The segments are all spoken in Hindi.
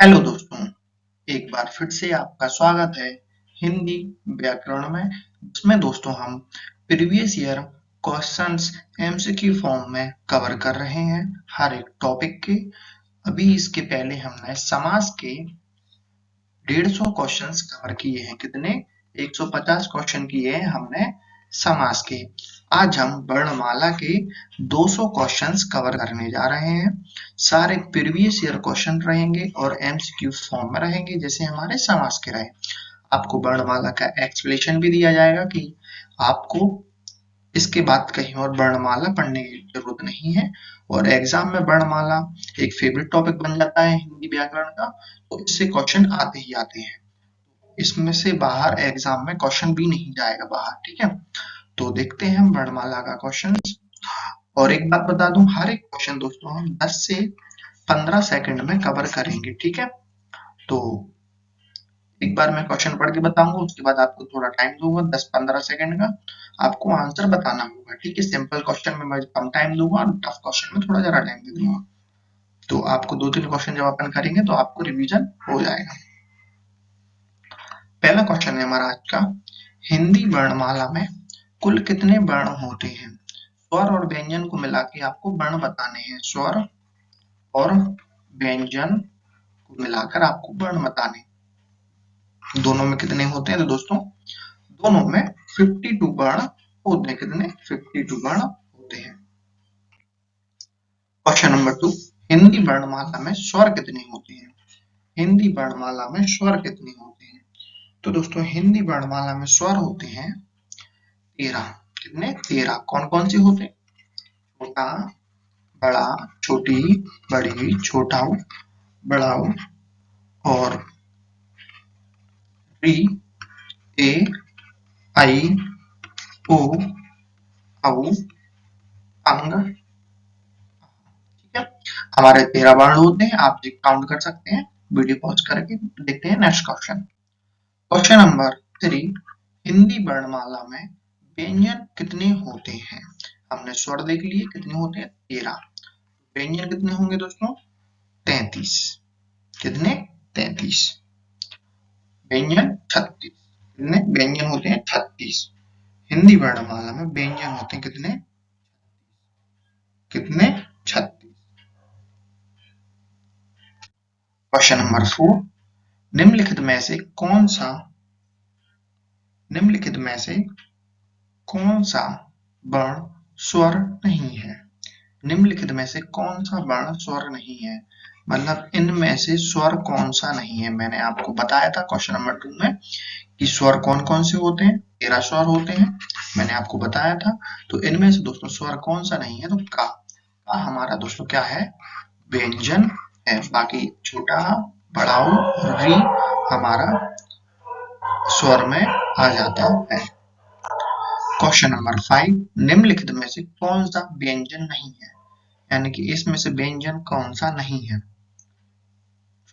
हेलो दोस्तों, एक बार फिर से आपका स्वागत है हिंदी व्याकरण में, जिसमें दोस्तों हम previous year questions MCQ form में कवर कर रहे हैं हर एक टॉपिक के। अभी इसके पहले हमने समास के 150 क्वेश्चंस कवर किए हैं। कितने? 150 क्वेश्चन किए हैं हमने समास के। आज हम वर्णमाला के 200 क्वेश्चंस कवर करने जा रहे हैं। सारे प्रीवियस ईयर क्वेश्चन रहेंगे और एमसीक्यू फॉर्म में रहेंगे, जैसे हमारे समास के रहे। आपको वर्णमाला का एक्सप्लेनेशन भी दिया जाएगा कि आपको इसके बाद कहीं और वर्णमाला पढ़ने की जरूरत नहीं है। और एग्जाम में वर्णमाला एक फेवरेट टॉपिक बन जाता है हिंदी व्याकरण का, तो इससे क्वेश्चन आते ही आते हैं। इसमें से बाहर एग्जाम में क्वेश्चन भी नहीं जाएगा बाहर, ठीक है। तो देखते हैं हम वर्णमाला का क्वेश्चन। और एक बात बता दूं, हर एक क्वेश्चन दोस्तों हम 10 से 15 सेकंड में कवर करेंगे, ठीक है। तो एक बार मैं क्वेश्चन पढ़ के बताऊंगा, उसके बाद आपको थोड़ा टाइम दूंगा 10-15 सेकंड का, आपको आंसर बताना होगा, ठीक है। सिंपल क्वेश्चन में मैं कम टाइम दूंगा और टफ क्वेश्चन में थोड़ा ज्यादा टाइम दे दूंगा। तो आपको 2-3 क्वेश्चन जब अपन करेंगे तो आपको रिवीजन हो जाएगा। पहला क्वेश्चन है हमारा आज का, हिंदी वर्णमाला में कुल कितने वर्ण होते हैं? स्वर और व्यंजन को मिला के आपको वर्ण बताने हैं। स्वर और व्यंजन को मिलाकर आपको वर्ण बताने। दोनों में कितने होते हैं? तो दोस्तों दोनों में 52 वर्ण होते हैं। कितने? 52 वर्ण होते हैं। क्वेश्चन नंबर 2, हिंदी वर्णमाला में स्वर कितने होते हैं? हिंदी वर्णमाला में स्वर कितने होते हैं? तो दोस्तों हिंदी वर्णमाला में स्वर होते हैं 13। कितने? 13। कौन कौन से होते हैं? छोटा, बड़ा, छोटी, बड़ी, छोटा, बड़ा और री, ए, आई, ओ, औ, अंग, ठीक है। हमारे 13 वर्ण होते हैं, आप काउंट कर सकते हैं। वीडियो पॉज करके देखते हैं next question. Question number 3, Hindi वर्णमाला में व्यंजन कितने होते हैं? हमने स्वर देख लिए, कितने होते हैं? 13। व्यंजन कितने होंगे दोस्तों? 33। कितने? 33। व्यंजन 36। कितने व्यंजन होते हैं? 36। हिंदी वर्णमाला में व्यंजन होते हैं कितने? कितने? 36। क्वेश्चन नंबर 4, निम्नलिखित में से कौन सा वर्ण स्वर नहीं है? निम्नलिखित में से कौन सा वर्ण स्वर नहीं है, मतलब इनमें से स्वर कौन सा नहीं है। मैंने आपको बताया था क्वेश्चन नंबर 2 में कि स्वर कौन कौन से होते हैं। 13 स्वर होते हैं, मैंने आपको बताया था। तो इनमें से दोस्तों स्वर कौन सा नहीं है? तो का हमारा दोस्तों क्या है? व्यंजन है। बाकी छोटा, बड़ा और री हमारा स्वर में आ जाता है। क्वेश्चन नंबर 5, निम्नलिखित में से कौन सा व्यंजन नहीं है? यानी कि इसमें से व्यंजन कौन सा नहीं है?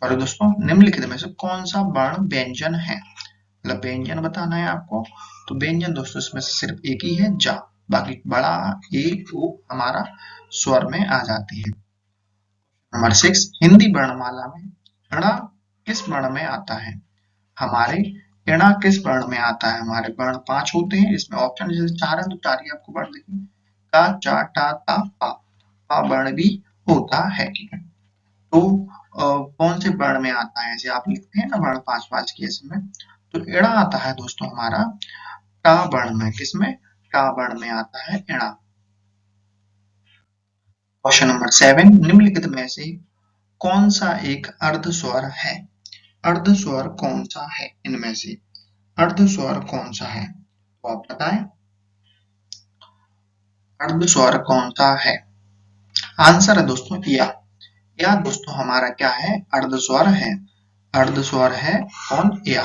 सॉरी दोस्तों, निम्नलिखित में से कौन सा वर्ण व्यंजन है, मतलब व्यंजन बताना है आपको। तो व्यंजन दोस्तों इसमें से सिर्फ एक ही है, जा। बाकी बड़ा, ए, ओ हमारा स्वर में आ जाती है। नंबर 6, हिंदी वर्णमाला में ण किस वर्ण में आता है? हमारे ण किस वर्ण में आता है? हमारे वर्ण 5 होते हैं, इसमें ऑप्शन जैसे 4 है तो 4 ही आपको वर्ण देखेंगे। का, चा, टा, ता, पा वर्ण भी होता है, ठीक है। तो कौन से वर्ण में आता है? ऐसे आप लिखते हैं ना वर्ण 5-5 की ऐसे में, तो एड़ा आता है दोस्तों हमारा टा वर्ण में। किसमें? टा वर्ण में आता है एड़ा। क्वेश्चन नंबर 7, निम्नलिखित में से कौन सा एक अर्ध स्वर है? अर्ध स्वर कौन सा है इनमें से? अर्ध स्वर कौन सा है, तो आप बताएं। अर्ध स्वर कौन सा है? आंसर है दोस्तों या दोस्तों हमारा क्या है? अर्ध स्वर है। अर्ध स्वर है कौन? या।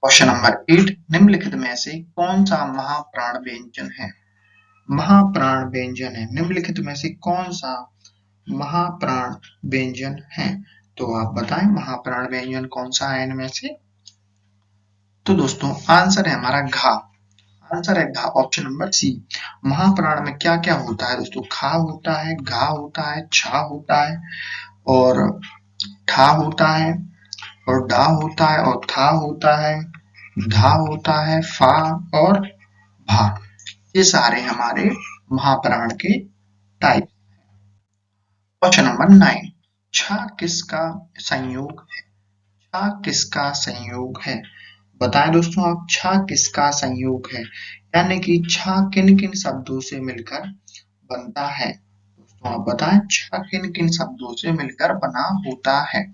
क्वेश्चन नंबर 8, निम्नलिखित में से कौन सा महाप्राण व्यंजन है? महाप्राण व्यंजन है, निम्नलिखित में से कौन सा महाप्राण व्यंजन है? तो आप बताएं महाप्राण व्यंजन कौन सा है इनमें से? तो दोस्तों आंसर है हमारा घा। आंसर है घा, ऑप्शन नंबर सी। महाप्राण में क्या क्या होता है दोस्तों? खा होता है, घा होता है, छा होता है और ठा होता है और डा होता है और था होता है, धा होता है, फा और भा। ये सारे हमारे महाप्राण के टाइप। क्वेश्चन नंबर 9, छा किसका संयोग है? छा किसका संयोग है? बताएं दोस्तों आप, छा किसका संयोग है, यानी कि छा किन किन शब्दों से मिलकर बनता है? दोस्तों आप बताएं, छा किन किन शब्दों से मिलकर बना होता है?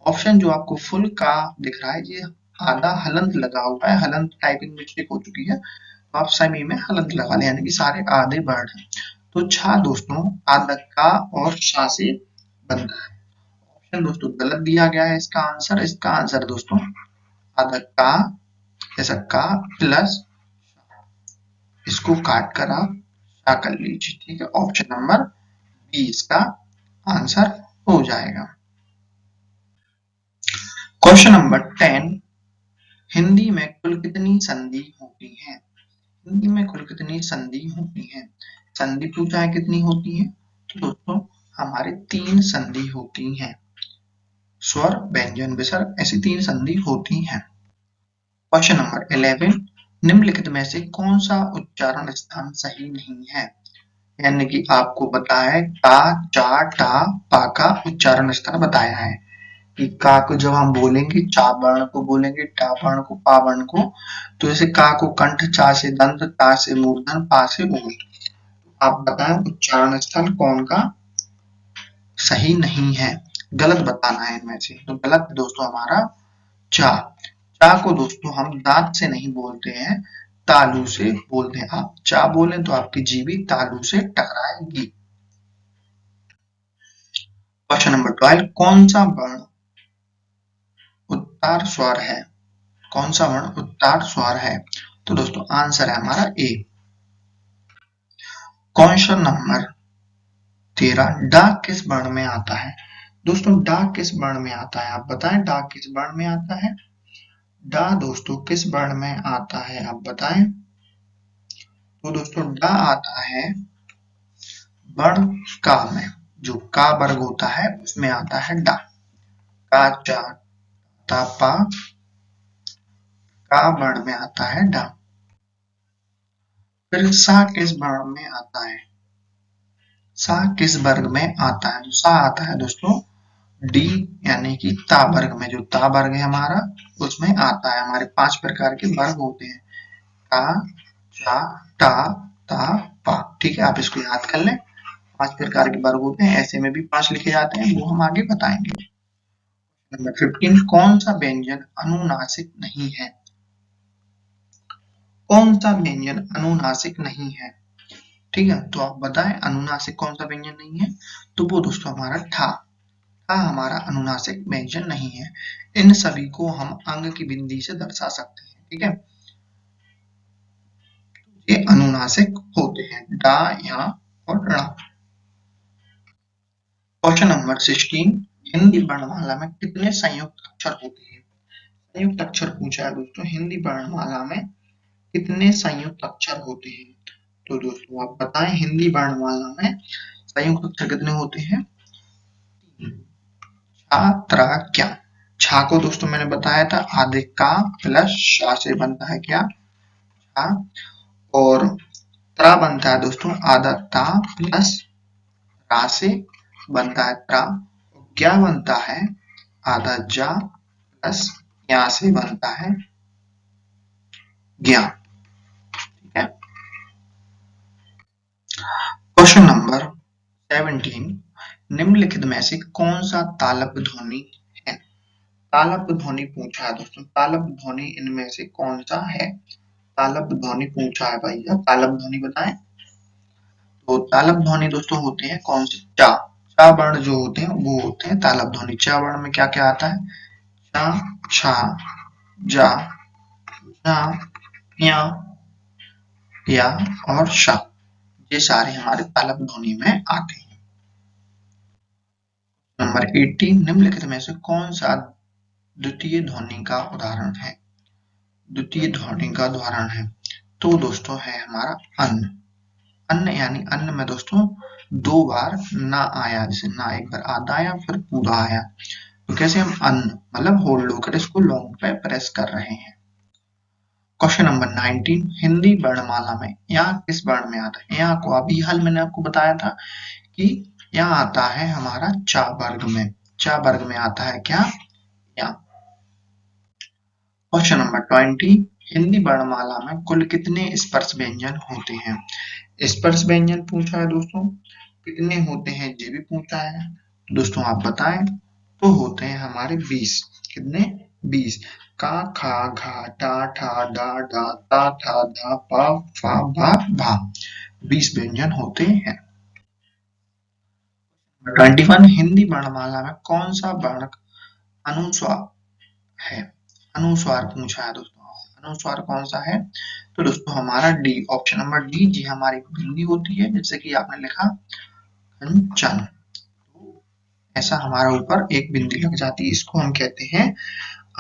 ऑप्शन जो आपको फुल का दिख रहा है, ये आधा हलंत लगा हुआ है, हलंत टाइपिंग मिस्टेक हो चुकी है, तो आप सभी में हलंत लगा लें, यानी कि सारे आधे वर्ड हैं। तो छा दोस्तों आधा का और शा से बनता है। ऑप्शन दोस्तों गलत दिया गया है, इसका आंसर दोस्तों आधा का, जैसा का प्लस, इसको काट कर आप शा कर लीजिए, ठीक है। ऑप्शन नंबर बी इसका आंसर हो जाएगा। क्वेश्चन नंबर 10, हिंदी में कुल कितनी संधि होती है? हिंदी में कुल कितनी संधि होती है? संधि पूछा है कितनी होती है, तो दोस्तों हमारे 3 संधि होती हैं। स्वर, व्यंजन, विसर्ग, ऐसी 3 संधि होती हैं। क्वेश्चन नंबर 11, निम्नलिखित में से कौन सा उच्चारण स्थान सही नहीं है? यानी कि आपको बताया है का, चा, टा, पा का उच्चारण स्थान बताया है कि का को जब हम बोलेंगे, चा वर्ण को बोलेंगे, टा वर्ण को, पा वर्ण को, तो जैसे का को कंठ, चा से दंत, ता से मूर्धन, पा से ऊंट। आप बताएं उच्चारण स्थल कौन का सही नहीं है, गलत बताना है इनमें से। तो गलत दोस्तों हमारा चा। चा को दोस्तों हम दांत से नहीं बोलते हैं, तालू से बोलते हैं। आप चा बोलें तो आपकी जीभी तालू से टकराएगी। क्वेश्चन नंबर 12, कौन सा वर्ण उत्तार स्वर है? कौन सा वर्ण उत्तार स्वर है? तो दोस्तों आंसर है हमारा ए। क्वेश्चन नंबर 13, डा किस वर्ण में आता है? दोस्तों डा किस वर्ण में आता है, आप बताएं डा किस वर्ण में आता है? डा दोस्तों किस वर्ण में आता है, आप बताएं। तो दोस्तों डा आता है वर्ण का में, जो का वर्ग होता है उसमें आता है डा। का, चा, ता, पा, का वर्ण में आता है डा। फिर सा किस वर्ण में आता है? सा किस वर्ग में आता है? सा आता है दोस्तों डी, यानी कि ता वर्ग में। जो ता वर्ग है हमारा उसमें आता है। हमारे 5 प्रकार के वर्ग होते हैं, का, चा, टा, ता, पा, ठीक है। आप इसको याद कर लें, 5 प्रकार के वर्ग होते हैं, ऐसे में भी 5 लिखे जाते हैं, वो हम आगे बताएंगे। नंबर 15, कौन सा व्यंजन अनुनासिक नहीं है? कौन सा व्यंजन अनुनासिक नहीं है? ठीक है, तो आप बताएं अनुनासिक कौन सा व्यंजन नहीं है? तो वो दोस्तों हमारा ठा। ठा हमारा अनुनासिक व्यंजन नहीं है। इन सभी को हम अंग की बिंदी से दर्शा सकते हैं, ठीक है। ये अनुनासिक होते हैं, डा, या और ड़ा। क्वेश्चन नंबर 16, हिंदी वर्णमाला में कितने संयुक्त अक्षर होते हैं? संयुक्त अक्षर पूछा है दोस्तों, हिंदी वर्णमाला में कितने संयुक्त अक्षर होते हैं? तो दोस्तों आप बताएं हिंदी वर्णमाला में संयुक्त अक्षर कितने होते हैं? छा, त्रा, क्या। छा को दोस्तों मैंने बताया था आधे का प्लस शा से बनता है क्या, छा। और त्रा बनता है दोस्तों आधा ता प्लस रा से बनता है त्रा। क्या बनता है आधा जा प्लस या से बनता है ज्ञा, ठीक है। क्वेश्चन नंबर 17, निम्नलिखित में से कौन सा तालव्य ध्वनि है? तालव्य ध्वनि पूछा है दोस्तों, तालव्य ध्वनि इनमें से कौन सा है? तालव्य ध्वनि पूछा है भैया, तालव्य ध्वनि बताएं। तो तालव्य ध्वनि दोस्तों होते हैं कौन से? चा। चा वर्ण जो होते हैं वो होते हैं तालव्य ध्वनि। चा वर्ण में क्या क्या आता है? चा, छा, जा, झा, या, और शा। ये सारे हमारे तालव्य ध्वनि में आते हैं। नंबर 18, निम्नलिखित में से कौन सा द्वितीय ध्वनि का उदाहरण है? द्वितीय ध्वनि का उदाहरण है तो दोस्तों है हमारा अन्न। अन्न यानी अन्न में दोस्तों 2 बार ना आया, जैसे ना एक बार आधा आया फिर पूरा आया, तो कैसे हम अन्न मतलब होल्ड होकर इसको लॉन्ग पे प्रेस कर रहे हैं। क्वेश्चन नंबर 19 हिंदी वर्णमाला में यहाँ किस वर्ण में आता है? यहाँ को अभी हाल मैंने आपको बताया था कि यहाँ आता है हमारा चा वर्ग में। चा वर्ग में आता है क्या? यहाँ। क्वेश्चन नंबर 20 हिंदी वर्णमाला में कुल कितने स्पर्श व्यंजन होते हैं? स्पर्श व्यंजन पूछा है दोस्तों, कितने होते हैं ये भी पूछा है। दोस्तों आप बताएं। तो होते हैं हमारे 20। कितने? 20। का, खा, घा, टा, ठा, डा, डा, ता, ठा, धा, पा, फा, भा, भा। 20 व्यंजन होते हैं। 21 हिंदी वर्णमाला में कौन सा वर्ण अनुस्वार है? अनुस्वार पूछा है दोस्तों। अनुस्वार कौन सा है? तो दोस्तों हमारा डी, ऑप्शन नंबर डी, जी हमारी बिंदी होती है, जैसे कि आपने लिखा कंचन। ऐसा हमारा ऊपर एक बिंदी लग जाती है, इसको हम कहते हैं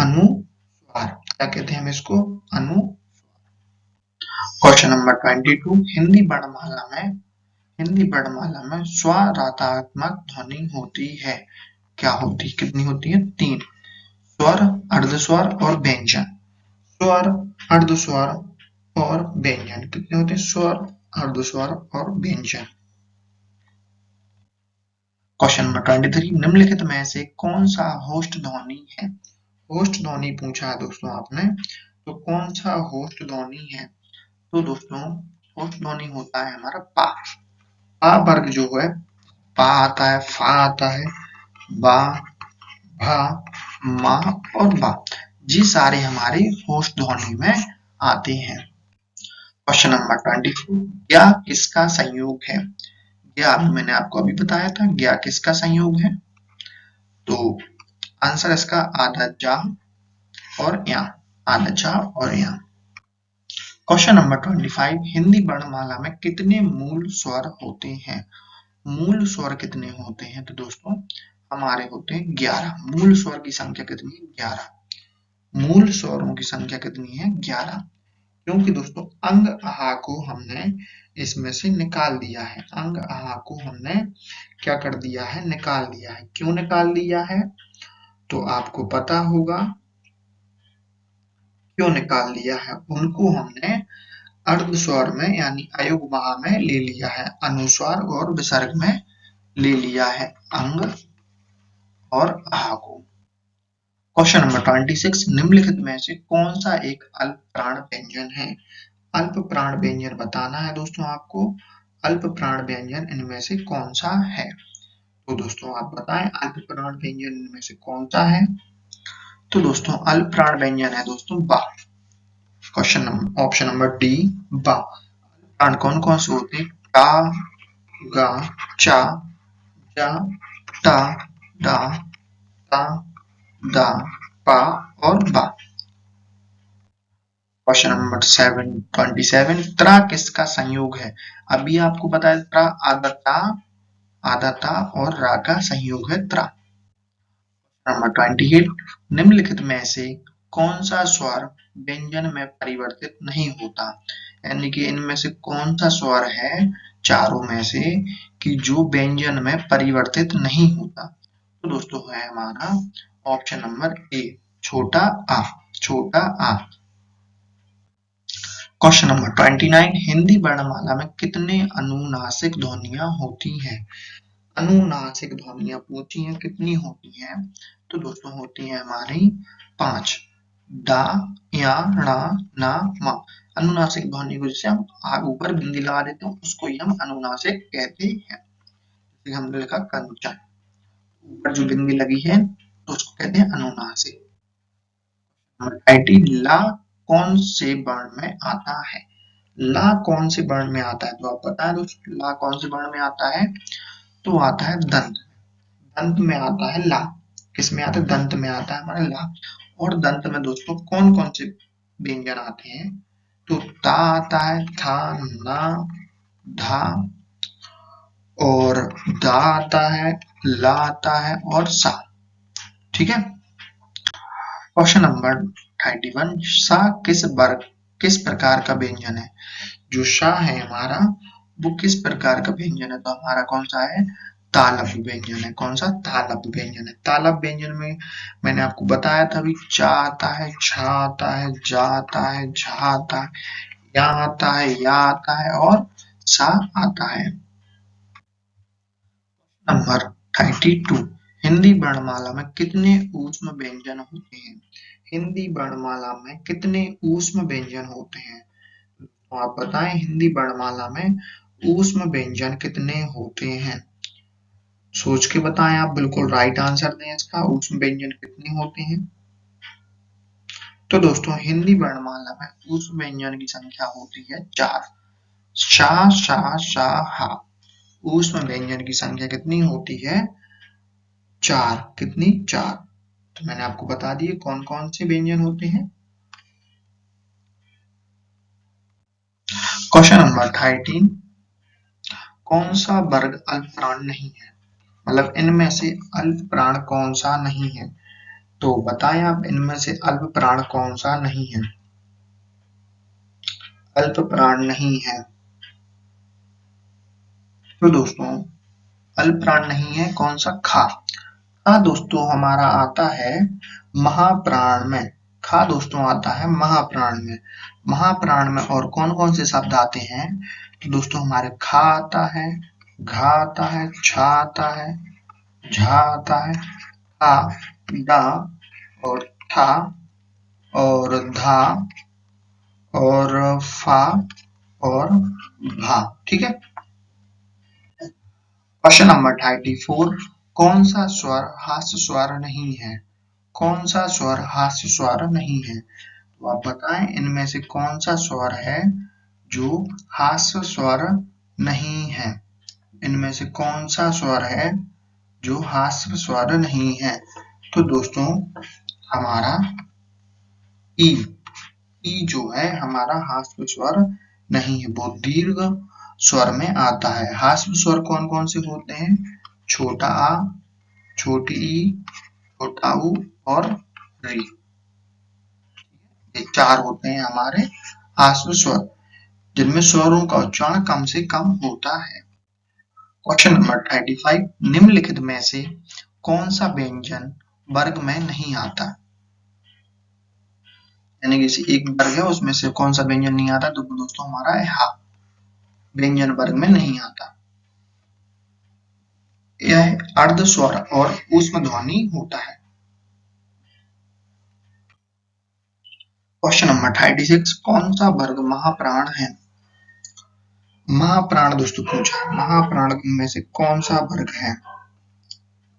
अनुस्वार। क्या कहते हैं हम इसको? अनु। क्वेश्चन नंबर 22 हिंदी वर्णमाला में स्वरातात्मक ध्वनि होती है। क्या होती? कितनी होती है? 3। स्वर, अर्धस्वर और व्यंजन। स्वर, अर्धस्वर और व्यंजन कितने होते हैं? स्वर, अर्धस्वर और व्यंजन। क्वेश्चन नंबर 23 निम्नलिखित में से कौन सा होस्ट ध्वनि है? होस्ट ध्वनि पूछा है दोस्तों आपने, तो कौन सा होस्ट ध्वनि है? तो दोस्तों होस्ट ध्वनि होता है हमारा पा। पा वर्ग जो है, पा आता है, फा आता है, बा, भा, मा और बा, ये सारे हमारे होस्ट ध्वनि में आते हैं। क्वेश्चन नंबर 24 ज्ञा किसका संयोग है? ज्ञा मैंने आपको अभी बताया था, ज्ञा किसका संयोग है? तो आंसर इसका आधा जा और या, आधा जा और या। क्वेश्चन नंबर 25 हिंदी वर्णमाला में कितने मूल स्वर होते हैं? मूल स्वर कितने होते हैं? तो दोस्तों हमारे होते हैं 11। मूल स्वर की संख्या कितनी है? 11। मूल स्वरों की संख्या कितनी है? 11। क्योंकि दोस्तों अंग आहा को हमने इसमें से निकाल दिया है। अंग आहा को हमने क्या कर दिया है? निकाल दिया है। क्यों निकाल दिया है? तो आपको पता होगा क्यों निकाल दिया है। उनको हमने अर्ध स्वर में यानी अयुग्म में ले लिया है, अनुस्वार और विसर्ग में ले लिया है अंग और आहा को। क्वेश्चन नंबर 26 निम्नलिखित में से कौन सा एक अल्प प्राण व्यंजन है? अल्प प्राण व्यंजन बताना है दोस्तों आपको। अल्प प्राण व्यंजन इनमें से कौन सा है? तो दोस्तों आप बताएं अल्प प्राण व्यंजन इनमें से कौन सा है? तो दोस्तों अल्प प्राण व्यंजन है दोस्तों बा। Question number option number D, बा। प्राण कौन कौन से होते हैं? टा, गा, चा, जा, टा, डा, ता, दा, पा और बा। क्वेश्चन नंबर 27 त्रा किसका संयोग है? अभी आपको बताया त्रा आदता, आदता और रा का संयोग है त्रा। नंबर 28 निम्नलिखित में से कौन सा स्वर व्यंजन में परिवर्तित नहीं होता? यानी कि इनमें से कौन सा स्वर है चारों में से कि जो व्यंजन में परिवर्तित नहीं होता? तो दोस्तों है हमारा ऑप्शन नंबर ए, छोटा आ। छोटा आ। क्वेश्चन नंबर 29 हिंदी वर्णमाला में कितने अनुनासिक ध्वनियां होती हैं? अनुनासिक ध्वनियां पूछी हैं, कितनी होती हैं? तो दोस्तों होती हैं हमारी 5। दा, या, णा, ना, मा। अनुनासिक ध्वनि को जैसे हम आग ऊपर बिंदी लगा देते हैं उसको ही हम अनुनासिक कहते हैं। जैसे हमने लिखा कंचन, ऊपर जो बिंदी लगी है तो उसको कहते हैं अनुनासिक। ला कौन से वर्ण में आता है? ला कौन से वर्ण में आता है? तो आप बताएं दोस्तों ला कौन से वर्ण में आता है? तो आता है दंत। दंत में आता है ला। किस में आता है? दंत में आता है हमारा ला। और दंत में दोस्तों कौन कौन से व्यंजन आते हैं? तो ता आता है, था, ना, धा और दा आता है, ला आता है और सा। ठीक है। क्वेश्चन नंबर 31 सा किस प्रकार का व्यंजन है? जो सा है हमारा वो किस प्रकार का व्यंजन है? तो हमारा कौन सा है? तालव्य व्यंजन है। कौन सा? तालव्य व्यंजन है। तालव्य व्यंजन में मैंने आपको बताया था अभी, चा आता है, छा आता है, जा आता है, झा आता है, या आता है, या आता है और सा आता है। नंबर 32, हिंदी वर्णमाला में कितने ऊष्म व्यंजन होते हैं? हिंदी वर्णमाला में कितने ऊष्म व्यंजन होते हैं? तो आप बताएं, हिंदी वर्णमाला में ऊष्म व्यंजन कितने होते हैं? सोच के बताएं, आप बिल्कुल राइट आंसर दें इसका। ऊष्म व्यंजन कितने होते हैं? तो दोस्तों, हिंदी वर्णमाला में ऊष्म व्यंजन की संख्या होती है 4। शा, शा, शा, हा। ऊष्म व्यंजन की संख्या कितनी होती है? 4। कितनी? 4। तो मैंने आपको बता दिए कौन कौन से व्यंजन होते हैं। क्वेश्चन नंबर 13, कौन सा वर्ग अल्प प्राण नहीं है? मतलब इनमें से अल्प प्राण कौन सा नहीं है? तो बताएं आप, इनमें से अल्प प्राण कौन सा नहीं है? अल्प प्राण नहीं है। तो दोस्तों, अल्प प्राण नहीं है कौन सा? खा। खा दोस्तों हमारा आता है महाप्राण में। खा दोस्तों आता है महाप्राण में। महाप्राण में और कौन कौन से शब्द आते हैं? तो दोस्तों हमारे खा आता है, घा आता है, छा आता है, झा आता है, आ, डा और था और धा और फा और भा। ठीक है। क्वेश्चन नंबर 34, कौन सा स्वर हास्य स्वर नहीं है? कौन सा स्वर हास्य स्वर नहीं है? तो आप बताएं, इनमें से कौन सा स्वर है जो हास्य स्वर नहीं है? इनमें से कौन सा स्वर है जो हास्य स्वर नहीं है? तो दोस्तों हमारा ई। ई जो है हमारा हास्य स्वर नहीं है, वो दीर्घ स्वर में आता है। हास्य स्वर कौन कौन से होते हैं? छोटा आ, छोटी ई, छोटा ऊ और री। ये 4 होते हैं हमारे हास्य स्वर, जिनमें स्वरों का उच्चारण कम से कम होता है। क्वेश्चन नंबर 35, निम्नलिखित में से कौन सा व्यंजन वर्ग में नहीं आता? यानी कि एक वर्ग है, उसमें से कौन सा व्यंजन नहीं आता? तो दोस्तों हमारा है हा। व्यंजन वर्ग में नहीं आता। यह अर्ध स्वर और ऊष्म ध्वनि होता है। क्वेश्चन नंबर 36, कौन सा वर्ग महाप्राण है? महाप्राण दोस्तों पूछा है, महाप्राण में से कौन सा वर्ग है?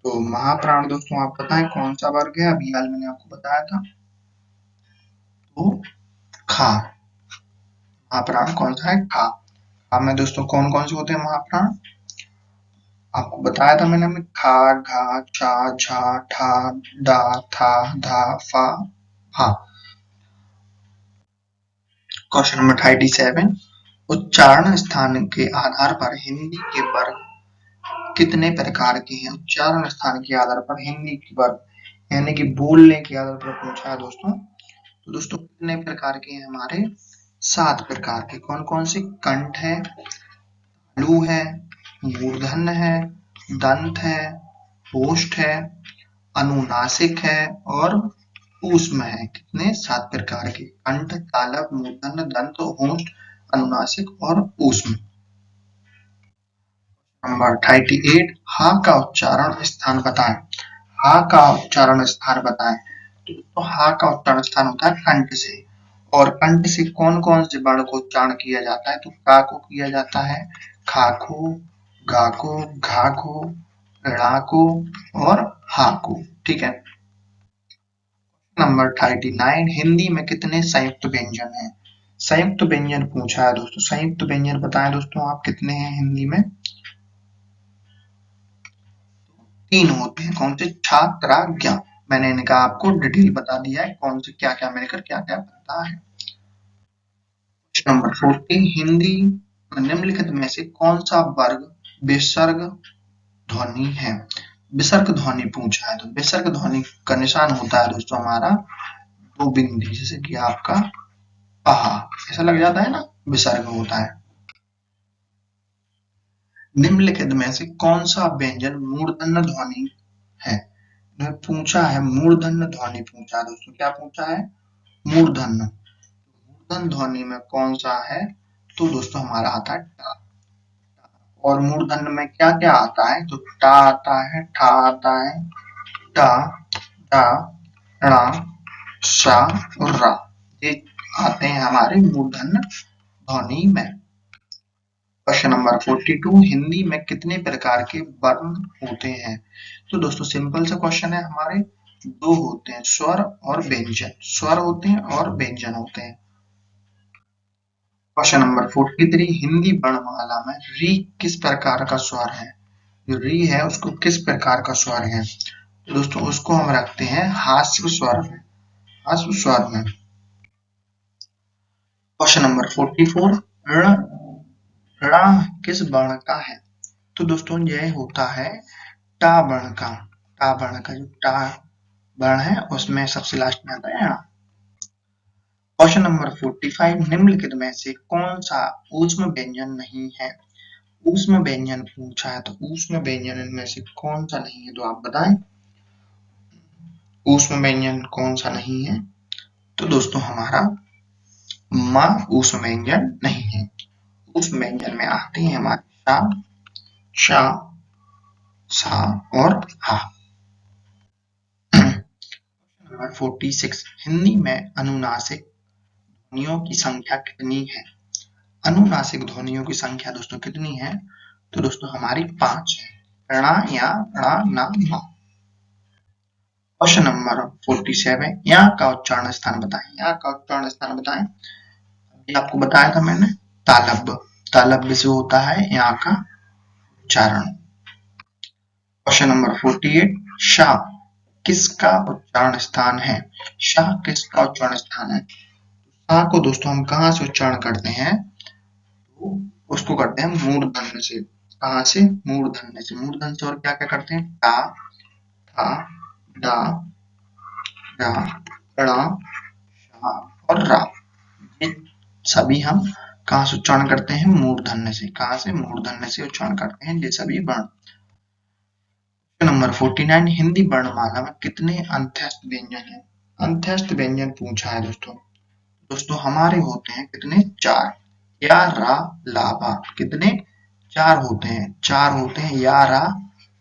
तो महाप्राण दोस्तों आप बताएं कौन सा वर्ग है? अभी हाल मैंने आपको बताया था, तो खा। महाप्राण कौन सा है? खा। खा में दोस्तों कौन कौन से होते हैं महाप्राण? आपको बताया था मैंने, खा, घा, छा, झा, ठा, डा, था, धा, फा, हा। क्वेश्चन नंबर 37, उच्चारण स्थान के आधार पर हिंदी के वर्ग कितने प्रकार के हैं? उच्चारण स्थान के आधार पर हिंदी के वर्ग, यानी कि बोलने के आधार पर पूछा है दोस्तों। तो दोस्तों कितने प्रकार के हैं हमारे? 7 प्रकार के। कौन कौन से? कंठ है, तालु है, मूर्धन्य है, दंत है, ओष्ठ है, अनुनासिक है और ऊष्म है। कितने? 7 प्रकार के। कंठ, तालव, मूर्धन्य, दंत, ओष्ठ, अनुनासिक और ऊष्म। नंबर 38, हा का उच्चारण स्थान बताएं। हा का उच्चारण स्थान बताएं। तो हा का उच्चारण स्थान होता है कंठ से। और कंठ से कौन कौन से वर्ण को उच्चारण किया जाता है? तो का को किया जाता है, खा को, गा को, घा को, ड़ा को और हा को। ठीक है। नंबर 39, हिंदी में कितने संयुक्त व्यंजन हैं? संयुक्त व्यंजन पूछा है दोस्तों। संयुक्त व्यंजन बताएं दोस्तों आप, कितने हैं हिंदी में? 3 होते हैं। कौन से? छा, त्रा, ज्ञा। मैंने इनका आपको डिटेल बता दिया है, कौन से क्या क्या मिलकर क्या क्या बनता है। नंबर 40, हिंदी निम्नलिखित में से कौन सा वर्ग विसर्ग ध्वनि है? विसर्ग ध्वनि पूछा है, तो विसर्ग ध्वनि का निशान होता है दोस्तों हमारा 2 बिंदी, जैसे कि आपका आहा, ऐसा लग जाता है ना, विसर्ग होता है। निम्नलिखित में से कौन सा व्यंजन मूर्धन्य ध्वनि है? ने पूछा है मूर्धन्य ध्वनि पूछा है दोस्तों। क्या पूछा है? मूर्धन्य। मूर्धन्य ध्वनि में कौन सा है? तो दोस्तों हमारा आता है टा। और मूर्धन्य में क्या क्या आता है? तो टा आता है, ठा आता है, टा, डा, णा, सा और रा। ये आते हैं हमारे मूर्धन्य ध्वनि में। क्वेश्चन नंबर 42, हिंदी में कितने प्रकार के वर्ण होते हैं? तो दोस्तों सिंपल सा क्वेश्चन है हमारे। दो होते हैं, स्वर और व्यंजन। स्वर होते हैं और व्यंजन होते हैं। क्वेश्चन नंबर 43, हिंदी वर्णमाला में री किस प्रकार का स्वर है? जो री है उसको किस प्रकार का स्वर है? तो दोस्तों उसको हम रखते हैं हास्य स्वर में। हास्य स्वर में। क्वेश्चन नंबर 44, ऋण ऋणा किस वर्ण का है? तो दोस्तों यह होता है टा वर्ण का। टा वर्ण का जो टा वर्ण है उसमें सबसे लास्ट में आता है ऋणा। क्वेश्चन नंबर 45, निम्नलिखित में से कौन सा ऊष्म व्यंजन नहीं है? ऊष्म व्यंजन पूछा है तो ऊष्म व्यंजन इनमें से कौन सा नहीं है? तो आप बताएं ऊष्म व्यंजन कौन सा नहीं है? तो दोस्तों हमारा म ऊष्म व्यंजन नहीं है। ऊष्म व्यंजन में आते हैं हमारे सा, शा, सा और हा। नंबर 46, हिंदी में अनुनासिक ध्वनियों की संख्या कितनी है? अनुनासिक ध्वनियों की संख्या दोस्तों कितनी है? तो दोस्तों हमारी 5 है। णा, या, णा, ना, मा। क्वेश्चन नंबर 47, यहाँ का उच्चारण स्थान बताएं। यहाँ का उच्चारण स्थान बताएं। अभी आपको बताया था मैंने तालब्य। तालब्य से होता है यहाँ का उच्चारण। क्वेश्चन नंबर 48, शाह किसका उच्चारण स्थान है? शाह किसका उच्चारण स्थान है? शाह को दोस्तों हम कहाँ से उच्चारण करते हैं? तो उसको करते हैं मूर्धन्य से। कहाँ से? मूर्धन्य से। मूर्धन्य से और क्या क्या करते हैं? टा, था, डा, डा, ड़ा, शा और रा। ये सभी हम कहाँ से उच्चारण करते हैं? मूर्धन्य से। कहाँ से? मूर्धन्य से उच्चारण करते हैं ये सभी वर्ण। नंबर 49, हिंदी वर्णमाला में कितने अंत्यस्थ व्यंजन हैं? अंत्यस्थ व्यंजन पूछा है दोस्तों। दोस्तों हमारे होते हैं कितने? 4। या, रा, ला, बा। कितने? 4 होते हैं। 4 होते हैं या, रा,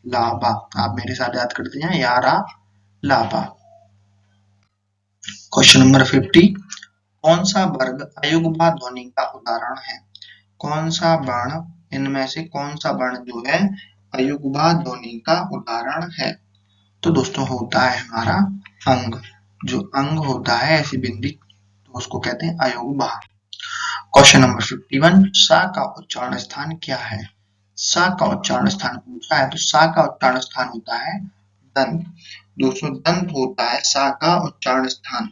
ला, बा। आप मेरे साथ याद करते हैं या, रा, ला, बा। क्वेश्चन नंबर 50, कौन सा वर्ग अयुग्मा ध्वनि का उदाहरण है? कौन सा वर्ण इनमें से कौन सा वर्ण जो है अयुग्मा ध्वनि का उदाहरण है? तो दोस्तों होता है हमारा अंग। जो अंग होता है ऐसी बिंदी तो उसको कहते हैं अयुग्मा। क्वेश्चन नंबर 51, सा का उच्चारण स्थान क्या है? सा का उच्चारण स्थान पूछा है तो सा का उच्चारण स्थान होता है दंत। दोस्तों दंत होता है सा का उच्चारण स्थान।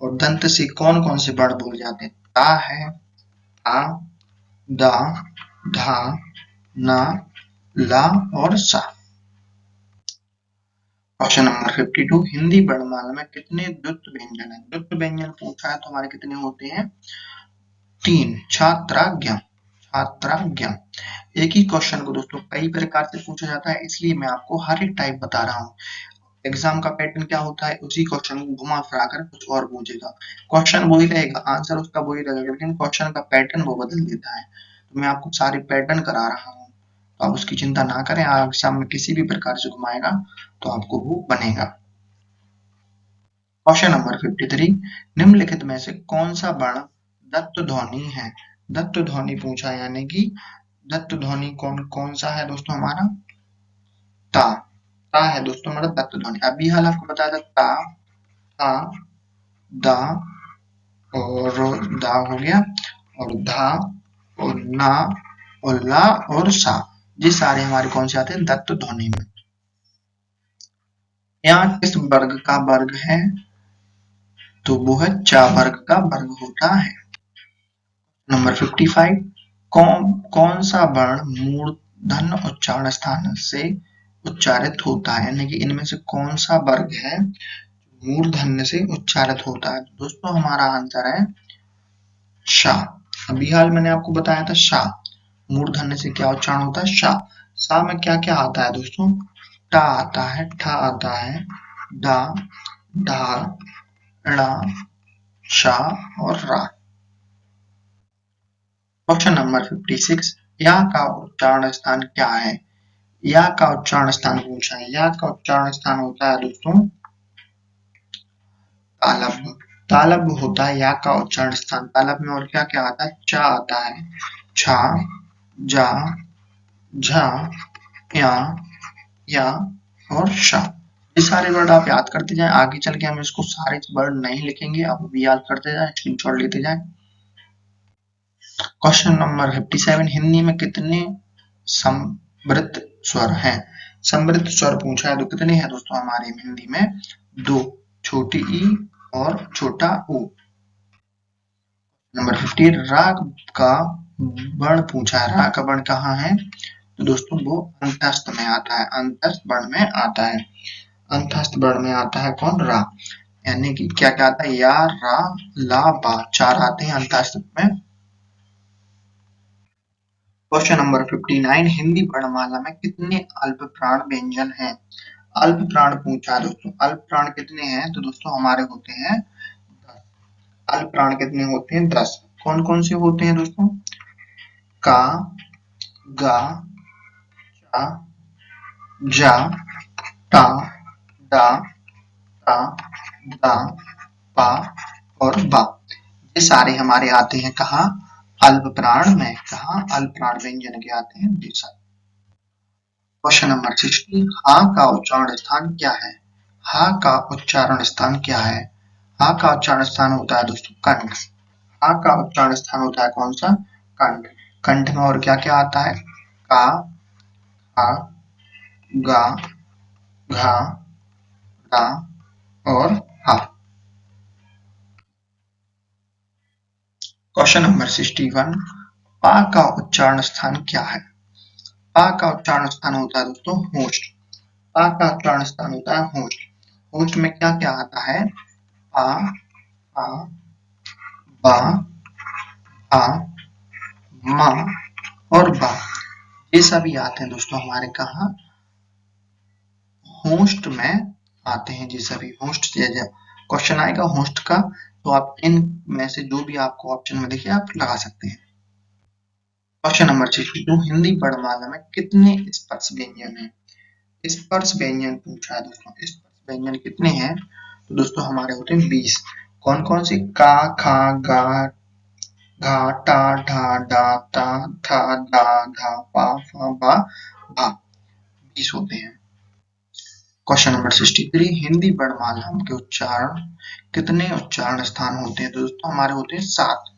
और दंत से कौन कौन से वर्ण बोले जाते हैं? ता है, आ, दा, धा, ना, ला और सा। क्वेश्चन नंबर 52, हिंदी वर्णमाला में कितने द्वृत्त व्यंजन है? द्वृत्त व्यंजन पूछा है तो हमारे कितने होते हैं? 3। छात्राज्ञा। छात्राज्ञा। एक ही क्वेश्चन को दोस्तों कई प्रकार से पूछा जाता है इसलिए मैं आपको हर एक टाइप बता रहा हूँ। एग्जाम का पैटर्न क्या होता है? उसी क्वेश्चन को घुमा फिरा कर कुछ और पूछेगा। क्वेश्चन वही रहेगा, आंसर उसका वही रहेगा, लेकिन क्वेश्चन का पैटर्न वो बदल देता है। तो मैं आपको सारे पैटर्न करा रहा हूँ तो आप उसकी चिंता ना करें। एग्जाम में किसी भी प्रकार से घुमाएगा तो आपको वो बनेगा। क्वेश्चन नंबर 53, निम्नलिखित में से कौन सा वर्ण दत्त ध्वनि है? दत्त ध्वनि पूछा यानी कि दत्त ध्वनि कौन कौन सा है दोस्तों? हमारा ता। ता है दोस्तों हमारा दत्त ध्वनि। अभी हाल आपको बताया था ता, ता, दा और दा हो गया और धा और ना और ला और सा। ये सारे हमारे कौन से आते हैं? दत्त ध्वनि में। यहाँ किस वर्ग का वर्ग है? तो वो है चा वर्ग का वर्ग होता है। नंबर 55, कौन सा वर्ण मूर्धन्य उच्चारण स्थान से उच्चारित होता है? यानी कि इनमें से कौन सा वर्ग है मूर्धन्य से उच्चारित होता है? दोस्तों हमारा आंसर है शा। अभी हाल मैंने आपको बताया था शा। मूर्धन्य से क्या उच्चारण होता है? शा। शा में क्या क्या आता है दोस्तों? टा आता है, ठा आता है, डा, ढा, णा, शा और रा। क्वेश्चन नंबर 56, या का उच्चारण स्थान क्या है? या का उच्चारण स्थान पूछा है। या का उच्चारण स्थान होता है दोस्तों तालब। तालब होता है या का उच्चारण स्थान। तालब में और क्या क्या आता है? चा आता है, छा, जा, झा, या और शा। ये सारे वर्ड आप याद करते जाएं। आगे चल के हम इसको सारे वर्ड नहीं लिखेंगे, आप भी याद करते जाएं, स्क्रीनशॉट लेते जाएं। क्वेश्चन नंबर 57, हिंदी में कितने समृद्ध स्वर हैं? समृद्ध स्वर पूछा है तो कितने हैं दोस्तों हमारे हिंदी में? 2, छोटी ई और छोटा ऊ। नंबर 50, राग का वर्ण पूछा है। राग का वर्ण कहाँ है? तो दोस्तों वो अंतस्थ में आता है, अंतस्थ वर्ण में आता है। अंतस्थ वर्ण में आता है कौन? रा। यानी कि क्या क्या आता है? या, रा, ला, बा, 4 आते हैं अंतस्थ में। क्वेश्चन नंबर 59, हिंदी वर्णमाला में कितने अल्प प्राण व्यंजन हैं? अल्प प्राण पूछा है दोस्तों। अल्प प्राण कितने हैं? तो दोस्तों हमारे होते हैं 10। अल्प प्राण कितने होते हैं? 10। कौन कौन से होते हैं दोस्तों? का, गा, चा, जा, टा, डा, ता, दा, पा और बा। ये सारे हमारे आते हैं कहाँ? अल्प प्राण में। कहाँ? अल्प प्राण व्यंजन के आते हैं ये सारे। क्वेश्चन नंबर 60, हा का उच्चारण स्थान क्या है? हा का उच्चारण स्थान क्या है? हा का उच्चारण स्थान होता है दोस्तों कंठ। हा का उच्चारण स्थान होता है कौन सा? कंठ। कंठ में और क्या क्या आता है? का, हा, गा, घा, रा और हा। क्वेश्चन नंबर 61, पा का उच्चारण स्थान क्या है? पा का उच्चारण स्थान होता है दोस्तों होस्ट। पा का उच्चारण स्थान होता है होस्ट। होस्ट में क्या क्या आता है? पा, आ, बा, आ, मा और बा। ये सभी आते हैं दोस्तों हमारे कहाँ? होस्ट में आते हैं। ये सभी होस्ट दिया जाए, क्वेश्चन आएगा होस्ट का, तो आप इन में से जो भी आपको ऑप्शन में देखिए आप लगा सकते हैं। क्वेश्चन नंबर 62, हिंदी वर्णमाला में कितने स्पर्श व्यंजन हैं? स्पर्श व्यंजन पूछा है दोस्तों। स्पर्श व्यंजन कितने हैं? तो दोस्तों हमारे होते हैं 20। कौन कौन से? का, खा, गा, घा, टा, ढा, डा, ता, था, दा, धा, पा, फा, बा, भा। 20 होते हैं। क्वेश्चन नंबर 63, हिंदी वर्णमाला के उच्चारण कितने उच्चारण स्थान होते हैं? तो दोस्तों हमारे होते हैं 7।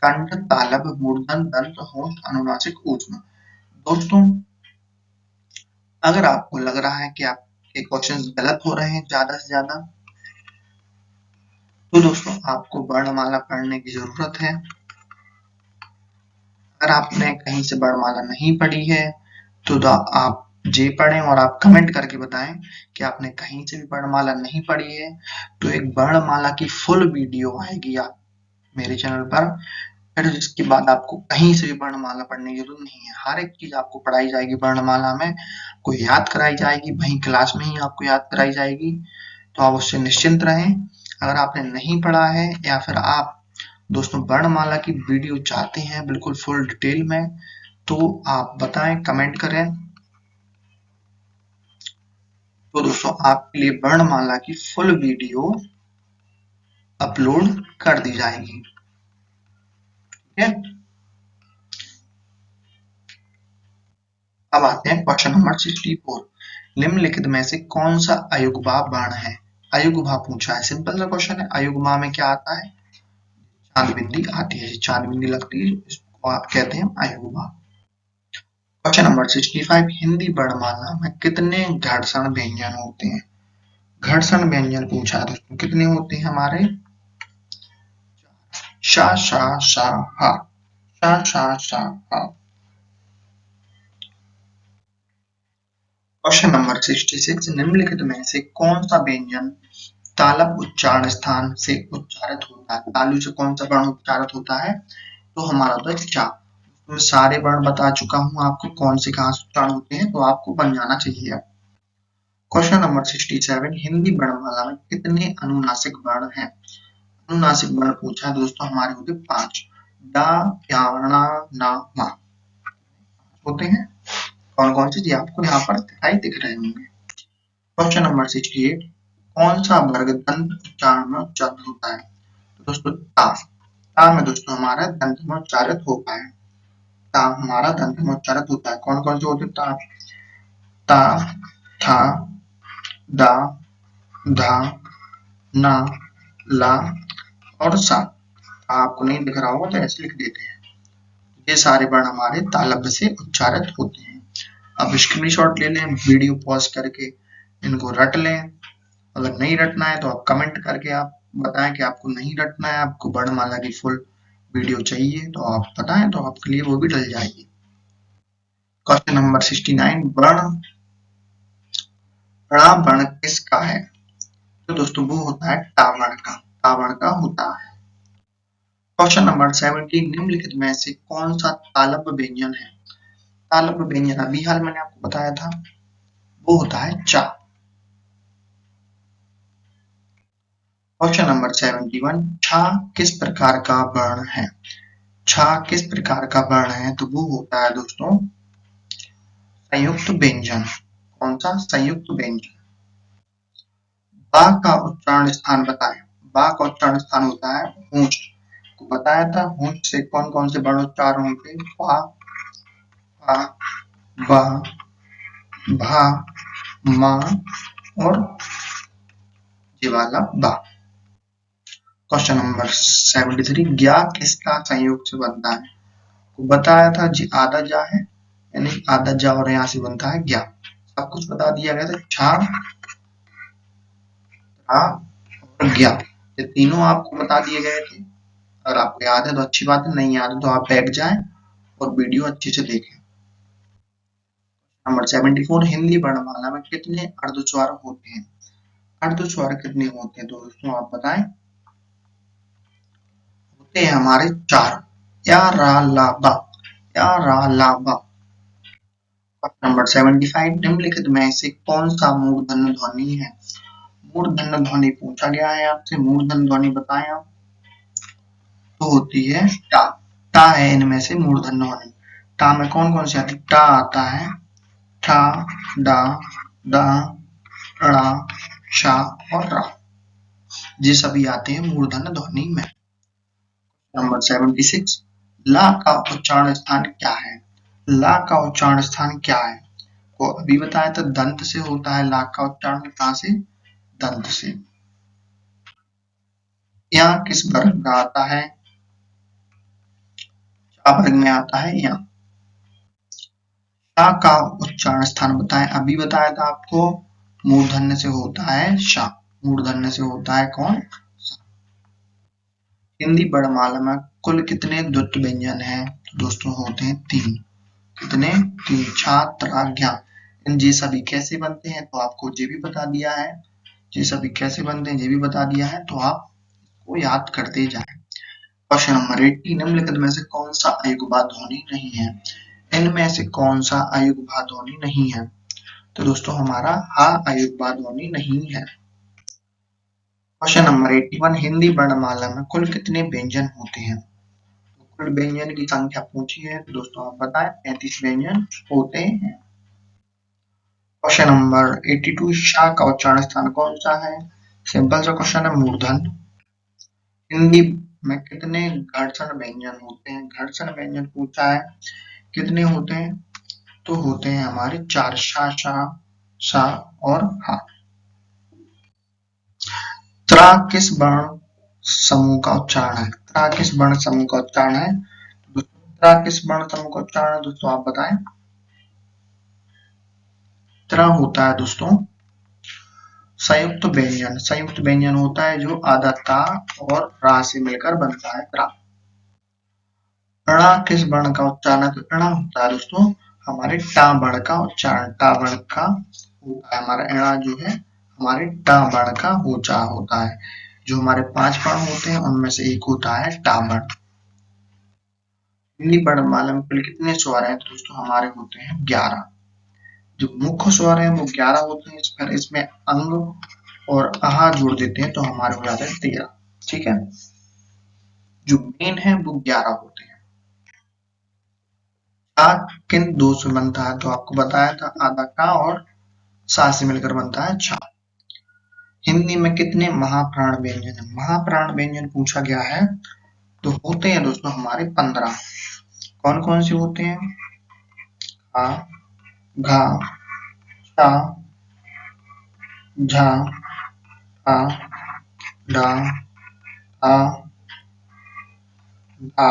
कंठ, तालव्य, मूर्धन, दंत, होंठ, अनुनासिक, ऊष्म। दोस्तों अगर आपको लग रहा है कि आपके क्वेश्चंस गलत हो रहे हैं ज्यादा से ज्यादा, तो दोस्तों आपको वर्णमाला पढ़ने की जरूरत है। अगर आपने कहीं से वर्णमाला नहीं पढ़ी है तो आप जे पढ़ें और आप कमेंट करके बताएं कि आपने कहीं से भी वर्णमाला नहीं पढ़ी है। तो एक वर्णमाला की फुल वीडियो आएगी आप मेरे चैनल पर, फिर इसके बाद आपको कहीं से भी वर्णमाला पढ़ने की जरूरत नहीं है। हर एक चीज आपको पढ़ाई जाएगी वर्णमाला में, को याद कराई जाएगी, वहीं क्लास में ही आपको याद कराई जाएगी। तो आप उससे निश्चिंत रहें। अगर आपने नहीं पढ़ा है या फिर आप दोस्तों वर्णमाला की वीडियो चाहते हैं बिल्कुल फुल डिटेल में, तो आप बताएं, कमेंट करें। तो दोस्तों आपके लिए वर्णमाला की फुल वीडियो अपलोड कर दी जाएगी। ठीक है, अब आते हैं क्वेश्चन नंबर 64, निम्नलिखित में से कौन सा अयुग्भाव वर्ण है? अयुग्भाव पूछा है, सिंपल सा क्वेश्चन है। अयुग्भाव में क्या आता है? चांद बिंदी आती है, चांद बिंदी लगती है, इसको आप कहते हैं अयुग्भाव। क्वेश्चन नंबर 65, हिंदी वर्णमाला में कितने घर्षण व्यंजन होते हैं? घर्षण व्यंजन पूछा है दोस्तों, कितने होते हैं हमारे? शा, शा, शा, हा, शा, शा, शा, हा। क्वेश्चन नंबर 66, निम्नलिखित में से कौन सा व्यंजन तालव उच्चारण स्थान से उच्चारित होता है? तालु से कौन सा वर्ण उच्चारित होता है? तो हमारा होता है चा। तो सारे वर्ण बता चुका हूँ आपको कौन से कहाँ से उच्चारण होते हैं, तो आपको बन जाना चाहिए। क्वेश्चन नंबर 67, हिंदी वर्णमाला में कितने अनुनासिक वर्ण हैं? अनुनासिक वर्ण पूछा है दोस्तों, हमारे होते 5। डा, या, णा, ना, मा होते हैं। कौन कौन से जी आपको यहाँ पर दिखाई दिख रहे होंगे। क्वेश्चन नंबर 68, कौन सा वर्ग दंत उच्चारण में उच्चारित होता है? तो दोस्तों ता। ता में दोस्तों हमारा दंत में उच्चारित होता है। ता हमारा दंत में उच्चारित होता है। कौन कौन से होते हैं ता? ता, था, दा, धा, ना, ला और सा। आपको नहीं दिख रहा होगा तो ऐसे लिख देते हैं। ये सारे वर्ण हमारे तालव्य से उच्चारित होते हैं। अब स्क्रीनशॉट ले लें, वीडियो पॉज करके इनको रट लें। अगर नहीं रटना है तो आप कमेंट करके आप बताएं कि आपको नहीं रटना है, आपको वर्णमाला की फुल वीडियो चाहिए तो आप बताएं, तो आपके लिए वो भी डल जाएगी। क्वेश्चन नंबर 69, ड़ा वर्ण किसका है? तो दोस्तों वो होता है टा वर्ण का। टा वर्ण का होता है। क्वेश्चन नंबर 70, निम्नलिखित में से कौन सा तालव्य व्यंजन है? तालव्य व्यंजन अभी हाल मैंने आपको बताया था, वो होता है चा। क्वेश्चन नंबर 71, छा किस प्रकार का वर्ण है? छा किस प्रकार का वर्ण है? तो वो होता है दोस्तों संयुक्त व्यंजन। कौन सा? संयुक्त व्यंजन। बा का उच्चारण स्थान बताएं। बा का उच्चारण स्थान होता है होंठ। को बताया था होंठ से कौन कौन से वर्ण उच्चारण होंगे? पा, पा, बा, भा, मा और ये वाला बा। क्वेश्चन नंबर 73, ज्ञा किसका संयोग से बनता है? को बताया था जी आधा जा है, यानी आधा जा और यहाँ से बनता है ज्ञा। सब कुछ बता दिया गया था। छा, रा और ज्ञा, ये तीनों आपको बता दिए गए थे। अगर आपको याद है तो अच्छी बात है, नहीं याद है तो आप बैठ जाएं और वीडियो अच्छे से देखें। नंबर 74, हिंदी वर्णमाला में कितने अर्धस्वर होते हैं? अर्धस्वर कितने होते हैं तो दोस्तों आप बताएं। होते हैं हमारे 4। या, रा, ला, बा। या, रा, ला, बा। नंबर 75, निम्नलिखित में से कौन सा मूर्धन्य ध्वनि है? मूर्धन्य ध्वनि पूछा गया है आपसे, मूर्धन्य ध्वनि बताएं आप। तो होती है टा। टा है इनमें से मूर्धन्य ध्वनि। टा में कौन कौन से आती है? टा आता है, ठा, डा, दा, ड़ा, शा और रा, ये सभी आते हैं मूर्धन्य ध्वनि में। नंबर 76, ला का उच्चारण स्थान क्या है? ला का उच्चारण स्थान क्या है? को अभी बताया था दंत से होता है। ला का उच्चारण कहाँ से? दंत से। यहाँ किस वर्ग में आता है? चा वर्ग में आता है यहाँ। शा का उच्चारण स्थान बताएं। अभी बताया था आपको मूर्धन्य से होता है शा। मूर्धन्य से होता है कौन? हिंदी वर्णमाला में कुल कितने द्वृत्त व्यंजन हैं? तो दोस्तों होते हैं 3। कितने? 3। छा, त्रा, ज्ञा। ये सभी कैसे बनते हैं तो आपको ये भी बता दिया है। ये सभी कैसे बनते हैं ये भी बता दिया है, तो आप इसको याद करते जाएं। क्वेश्चन नंबर 80, निम्नलिखित में से कौन सा अयुग्म ध्वनि नहीं है? इनमें से कौन सा अयुग्म ध्वनि नहीं है? तो दोस्तों हमारा हा अयुग्म ध्वनि नहीं है। क्वेश्चन नंबर 81, हिंदी वर्णमाला में कुल कितने व्यंजन होते हैं? कुल व्यंजन की संख्या पूछी है तो दोस्तों आप बताएं। 35 व्यंजन होते हैं। क्वेश्चन नंबर 82, शा का उच्चारण स्थान कौन सा है? सिंपल सा क्वेश्चन है, मूर्धन। हिंदी में कितने घर्षण व्यंजन होते हैं? घर्षण व्यंजन पूछा है, कितने होते हैं? तो होते हैं हमारे 4। शा, शा, सा और हा। त्रा किस वर्ण समूह का उच्चारण है? त्रा किस वर्ण समूह का उच्चारण है? त्रा किस वर्ण समूह का उच्चारण है दोस्तों आप बताएं। त्रा होता है दोस्तों संयुक्त व्यंजन। संयुक्त व्यंजन होता है जो आधा ता और रा से मिलकर बनता है त्रा। णा किस वर्ण का उच्चारण है? तो णा होता है दोस्तों हमारे टा वर्ण का उच्चारण। टा वर्ण का होता है हमारा णा जो है हमारे टा वर्ण का ऊंचा होता है। जो हमारे 5 वर्ण होते हैं उनमें से एक होता है टा वर्ण। हिंदी वर्णमाला में कुल कितने स्वर हैं? तो दोस्तों हमारे होते हैं 11। जो मुख्य स्वर हैं वो 11 होते हैं, फिर इसमें अंग और आहा जोड़ देते हैं तो हमारे हो जाते हैं 13। ठीक है, जो मेन है वो 11 होते हैं। आ किन दो से बनता है? तो आपको बताया था, आधा का और सा से मिलकर बनता है छा। हिंदी में कितने महाप्राण व्यंजन है? महाप्राण व्यंजन पूछा गया है तो होते हैं दोस्तों हमारे 15। कौन कौन से होते हैं? आ, घा, चा, झा, आ, डा, आ, धा,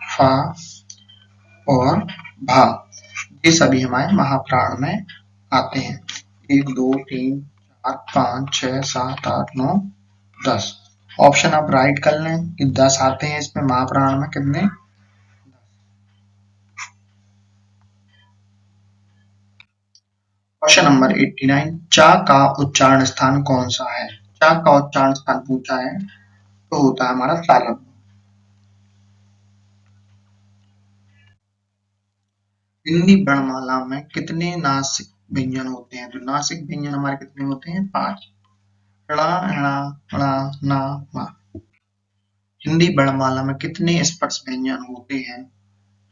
फा और भा। ये सभी हमारे महाप्राण में आते हैं। 1 2 3 4 5 6 7 8 9 10। ऑप्शन आप राइट कर लें कि 10 आते हैं इसमें महाप्राण में। कितने? क्वेश्चन नंबर 89, चा का उच्चारण स्थान कौन सा है? चा का उच्चारण स्थान पूछा है तो होता है हमारा तालव्य। हिंदी वर्णमाला में कितने नासिक व्यंजन होते हैं? तो नासिक व्यंजन हमारे कितने होते हैं? 5। ड़ा, णा, णा, ना, मा। हिंदी वर्णमाला में कितने स्पर्श व्यंजन होते हैं?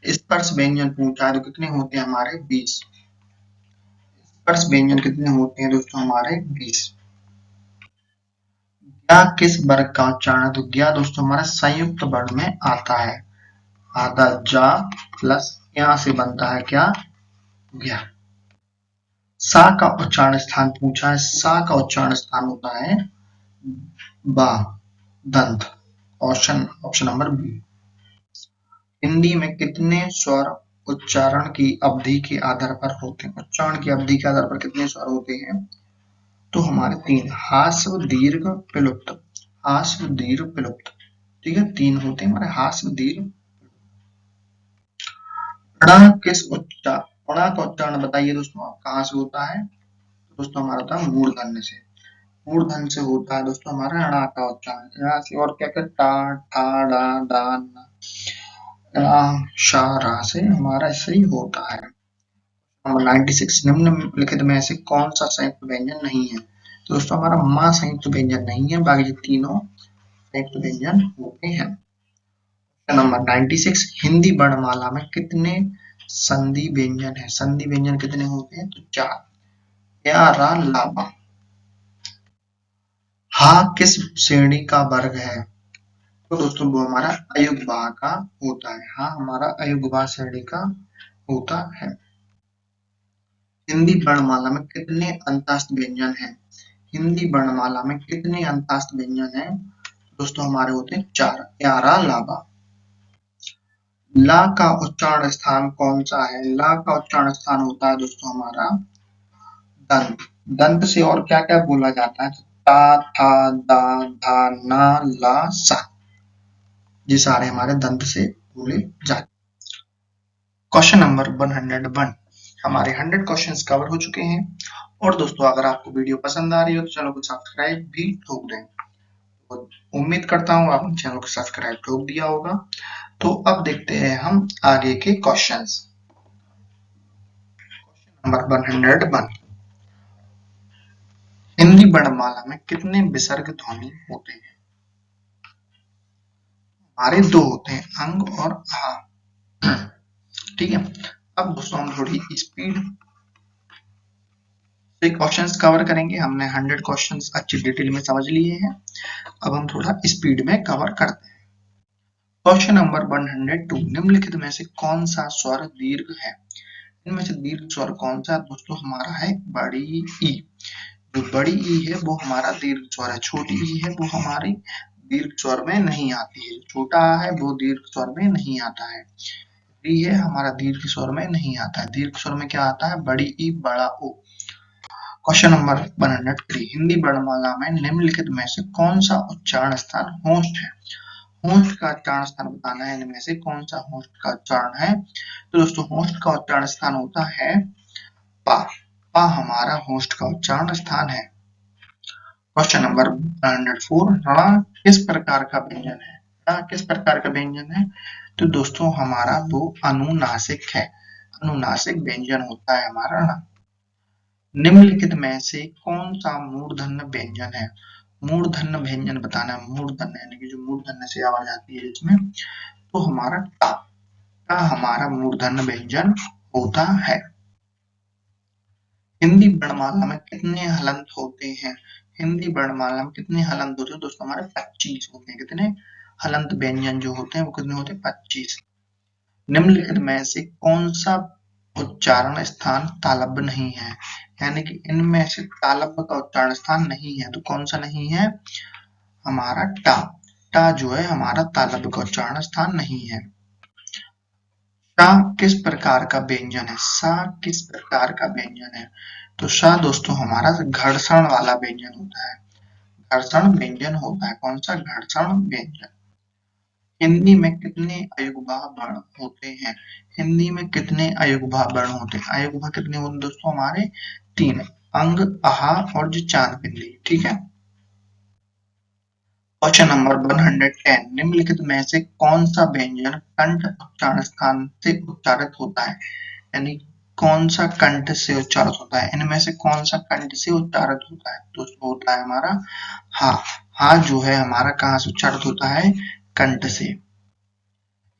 स्पर्श व्यंजन पूछा है तो कितने होते हैं हमारे? 20। स्पर्श व्यंजन कितने होते हैं दोस्तों हमारे? 20। ज्ञा किस वर्ग का उच्चारण है? तो ज्ञा दोस्तों हमारा संयुक्त वर्ण में आता है। आधा जा प्लस यहाँ से बनता है क्या? ज्ञा। सा का उच्चारण स्थान पूछा है। सा का उच्चारण स्थान होता है बा, दंत। Option option number B. Hindi में कितने स्वर उच्चारण की अवधि के आधार पर होते हैं? उच्चारण की अवधि के आधार पर कितने स्वर होते हैं? तो हमारे 3। हास्व, दीर्घ, विलुप्त। हास्व, दीर्घ, विलुप्त। ठीक है, 3 होते हैं हमारे हास्व, दीर्घ। ण किस उच्चारण, ण का उच्चारण बताइए दोस्तों कहाँ से होता है? तो दोस्तों हमारा होता है मूर्धन्य से। मूर्धन्य से होता है दोस्तों हमारा ण का उच्चारण। यहाँ से और क्या क्या? टा, ठा, डा, डा, ना, शा, रा से हमारा ऐसे ही होता है। नंबर 96, निम्नलिखित में से कौन सा संयुक्त व्यंजन नहीं है? तो दोस्तों हमारा मां संयुक्त व्यंजन नहीं है, बाकी तीनों संयुक्त व्यंजन होते हैं। नंबर 96, हिंदी वर्णमाला में कितने संधि व्यंजन है? संधि व्यंजन कितने होते हैं? तो 4। या, रा, ला, बा। हा किस श्रेणी का वर्ग है? तो दोस्तों वो हमारा अयुग्म का होता है। हाँ, हमारा अयुग्म श्रेणी का होता है। हिंदी वर्णमाला में कितने अंतस्थ व्यंजन हैं? हिंदी वर्णमाला में कितने अंतस्थ व्यंजन हैं? दोस्तों हमारे होते हैं 4। यारा, लाबा। ला का उच्चारण स्थान कौन सा है? ला का उच्चारण स्थान होता है दोस्तों हमारा दंत। दंत से और क्या क्या बोला जाता है? ता, था, दा, धा, ना, ला, सा। ये सारे हमारे दंत से बोले जाते हैं। क्वेश्चन नंबर 101, हमारे 100 क्वेश्चंस कवर हो चुके हैं। और दोस्तों अगर आपको वीडियो पसंद आ रही हो तो चैनल को सब्सक्राइब भी ठोक दें। तो उम्मीद करता हूँ आपने चैनल को सब्सक्राइब ठोक दिया होगा। तो अब देखते हैं हम आगे के क्वेश्चंस। नंबर 101, हिंदी वर्णमाला में कितने विसर्ग ध्वनि होते हैं? हमारे 2 होते हैं, अंग और आ। ठीक है, अब दोस्तों हम थोड़ी स्पीड से क्वेश्चंस कवर करेंगे। हमने 100 क्वेश्चंस अच्छी डिटेल में समझ लिए हैं। अब हम थोड़ा स्पीड में कवर करते हैं। क्वेश्चन नंबर 102, निम्नलिखित में से कौन सा स्वर दीर्घ है? इनमें से दीर्घ स्वर कौन सा? दोस्तों हमारा है बड़ी ई। जो बड़ी ई है वो हमारा दीर्घ स्वर है। छोटी ई है वो हमारी दीर्घ स्वर में नहीं आती है। छोटा है वो दीर्घ स्वर में नहीं आता है। री है हमारा दीर्घ स्वर में नहीं आता है। दीर्घ स्वर में क्या आता है? बड़ी ई, बड़ा ओ। क्वेश्चन नंबर 103, हिंदी वर्णमाला में निम्नलिखित में से कौन सा उच्चारण स्थान होस्ट है? होस्ट का उच्चारण स्थान बताना है। इनमें से कौन सा होस्ट का उच्चारण है? तो दोस्तों होस्ट का उच्चारण स्थान होता है पा। पा हमारा होस्ट का उच्चारण स्थान है। क्वेश्चन नंबर 104, ण किस प्रकार का व्यंजन है? ण किस प्रकार का व्यंजन है? तो दोस्तों हमारा वो अनुनासिक है, अनुनासिक व्यंजन होता है हमारा ना। निम्नलिखित में से कौन सा मूर्धन्य व्यंजन है? मूर्धन्य व्यंजन बताना है, मूर्धन्य यानी कि जो मूर्धन्य से आवाज आती है इसमें, तो हमारा टा, टा हमारा मूर्धन्य व्यंजन होता है। हिंदी वर्णमाला में कितने हलंत होते हैं? हिंदी वर्णमाला में कितने हलंत होते हैं दोस्तों? हमारे 25 होते हैं। कितने हलंत व्यंजन जो होते हैं वो कितने होते हैं? 25। निम्नलिखित में से कौन सा उच्चारण स्थान तालव्य नहीं है? यानी कि इनमें से तालव्य का उच्चारण स्थान नहीं है, तो कौन सा नहीं है? हमारा टा, टा जो है हमारा तालव्य का उच्चारण स्थान नहीं है। सा किस प्रकार का व्यंजन है? सा किस प्रकार का व्यंजन है? तो सा दोस्तों हमारा घर्षण वाला व्यंजन होता है, घर्षण व्यंजन होता है। कौन सा? घर्षण व्यंजन। हिंदी में कितने अयुग्भा वर्ण होते हैं? हिंदी में कितने अयुग्भा वर्ण होते हैं? अयुग्भा कितने होते हैं दोस्तों? हमारे 3, अंग, आहा और जो चांद बिंदी। ठीक है। क्वेश्चन नंबर 110, निम्नलिखित में से कौन सा व्यंजन कंठ उच्चारण स्थान से उच्चारित होता है? यानी कौन सा कंठ से उच्चारित होता है? इनमें से कौन सा कंठ से उच्चारित होता है? दोस्तों होता है हमारा हा। हा जो है हमारा कहाँ से उच्चारित होता है? कंठ से।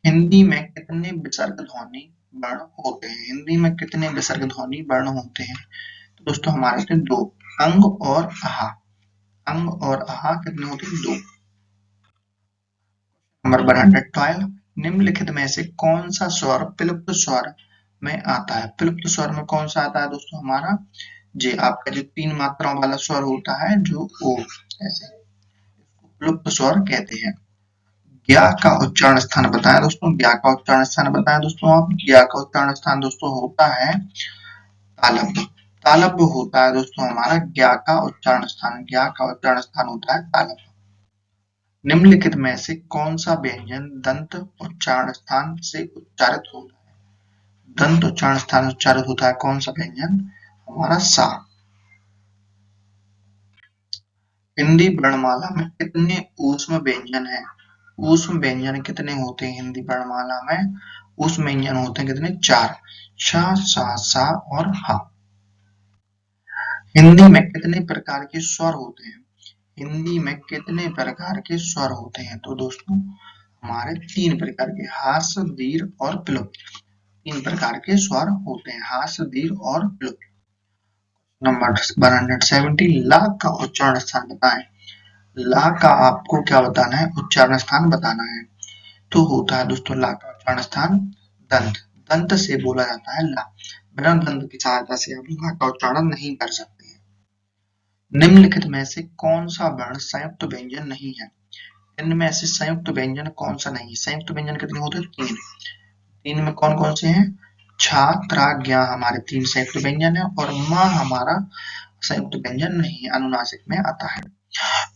हिंदी में कितने विसर्ग ध्वनि वर्ण होते हैं? हिंदी में कितने विसर्ग ध्वनि वर्ण होते हैं? तो दोस्तों हमारे थे 2, अंग और आहा। अंग और आहा कितने होते हैं? 2। नंबर 112, निम्नलिखित में से कौन सा स्वर विलुप्त स्वर में आता है? विलुप्त स्वर में कौन सा आता है दोस्तों? हमारा जे आपका जो 3 मात्राओं वाला स्वर होता है जो ओ, ऐसे विलुप्त स्वर कहते हैं। ज्ञा का उच्चारण स्थान बताएं दोस्तों, ज्ञा का उच्चारण स्थान बताएं दोस्तों आप। ज्ञा का उच्चारण स्थान दोस्तों होता है तालव्य। तालव्य होता है दोस्तों हमारा ज्ञा का उच्चारण स्थान, ज्ञा का उच्चारण स्थान होता है तालव्य। निम्नलिखित में से कौन सा व्यंजन दंत उच्चारण स्थान से उच्चारित होता है? दंत उच्चारण स्थान उच्चारित होता है कौन सा व्यंजन? हमारा सा। हिंदी वर्णमाला में कितने ऊष्म व्यंजन है? ऊष्म व्यंजन कितने होते हैं हिंदी वर्णमाला में? ऊष्म व्यंजन होते हैं कितने? 4, श, सा, सा और हा। हिंदी में कितने प्रकार के स्वर होते हैं? हिंदी में कितने प्रकार के स्वर होते हैं? तो दोस्तों हमारे 3 प्रकार के, हास, दीर्घ और प्लुप्त। 3 प्रकार के स्वर होते हैं, हास, दीर्घ और प्लुप्त। नंबर 170, ला का उच्चारण स्थान बताएं। ला का आपको क्या बताना है? उच्चारण स्थान बताना है। तो होता है दोस्तों ला का उच्चारण स्थान दंत। दंत से बोला जाता है ला। बिना दंत की सहायता से आप ला का उच्चारण नहीं कर सकते हैं। निम्नलिखित में से कौन सा वर्ण संयुक्त व्यंजन नहीं है? इनमें से संयुक्त व्यंजन कौन सा नहीं? संयुक्त व्यंजन कितने होते हैं? 3। 3 में कौन कौन से हैं? छा, त्रा, ज्ञा हमारे 3 संयुक्त व्यंजन है और मां हमारा संयुक्त व्यंजन नहीं है, अनुनासिक में आता है।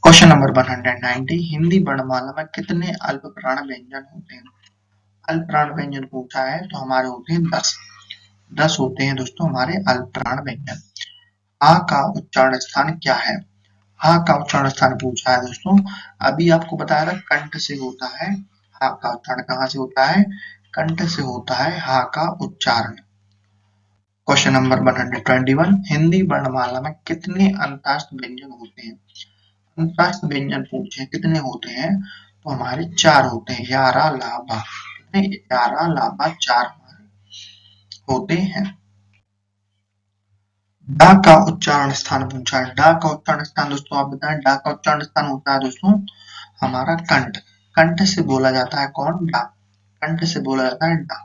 क्वेश्चन नंबर 190, हिंदी वर्णमाला में कितने अल्प प्राण व्यंजन होते हैं? अल्प प्राण व्यंजन पूछा है तो हमारे होते हैं 10। 10 होते हैं दोस्तों हमारे अल्प प्राण व्यंजन। आ का उच्चारण स्थान क्या है? हा का उच्चारण स्थान पूछा है दोस्तों। अभी आपको बताया था कंठ से होता है। हा का उच्चारण कहाँ से होता है? कंठ से होता है हा का उच्चारण। क्वेश्चन नंबर 121, हिंदी वर्णमाला में कितने अंतस्थ व्यंजन होते हैं? अंतस्थ व्यंजन पूछे कितने होते हैं? तो हमारे 4 होते हैं, यारा, लाभा। कितने? यारा, लाभा 4 होते हैं। डा का उच्चारण स्थान पूछा है। डा का उच्चारण स्थान दोस्तों आप बताएं। डा का उच्चारण स्थान होता है दोस्तों हमारा कंठ। कंठ से बोला जाता है कौन? डा। कंठ से बोला जाता है डा।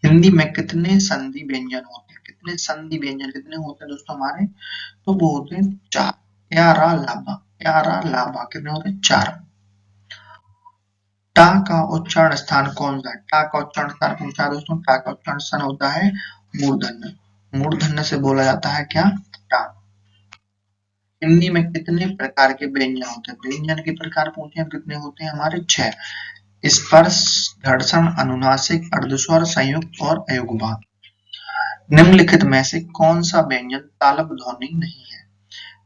हिंदी में कितने संधि व्यंजन होते हैं? कितने संधि व्यंजन कितने होते हैं दोस्तों हमारे? तो वो होते हैं 4। यारा, लाभा, यारा, लाभा कितने होते हैं? 4। टा का उच्चारण स्थान कौन सा है? टा का उच्चारण स्थान पूछा है दोस्तों। टा का उच्चारण स्थान होता है मूर्धन्य। मूर्धन्य से बोला जाता है क्या? टा। हिंदी में कितने प्रकार के व्यंजन होते हैं? व्यंजन के प्रकार पूछे हैं कितने होते हैं? हमारे 6, स्पर्श, घर्षण, अनुनासिक, अर्धस्वर, संयुक्त और अयुग्म। निम्नलिखित में से कौन सा व्यंजन तालव्य ध्वनि नहीं है?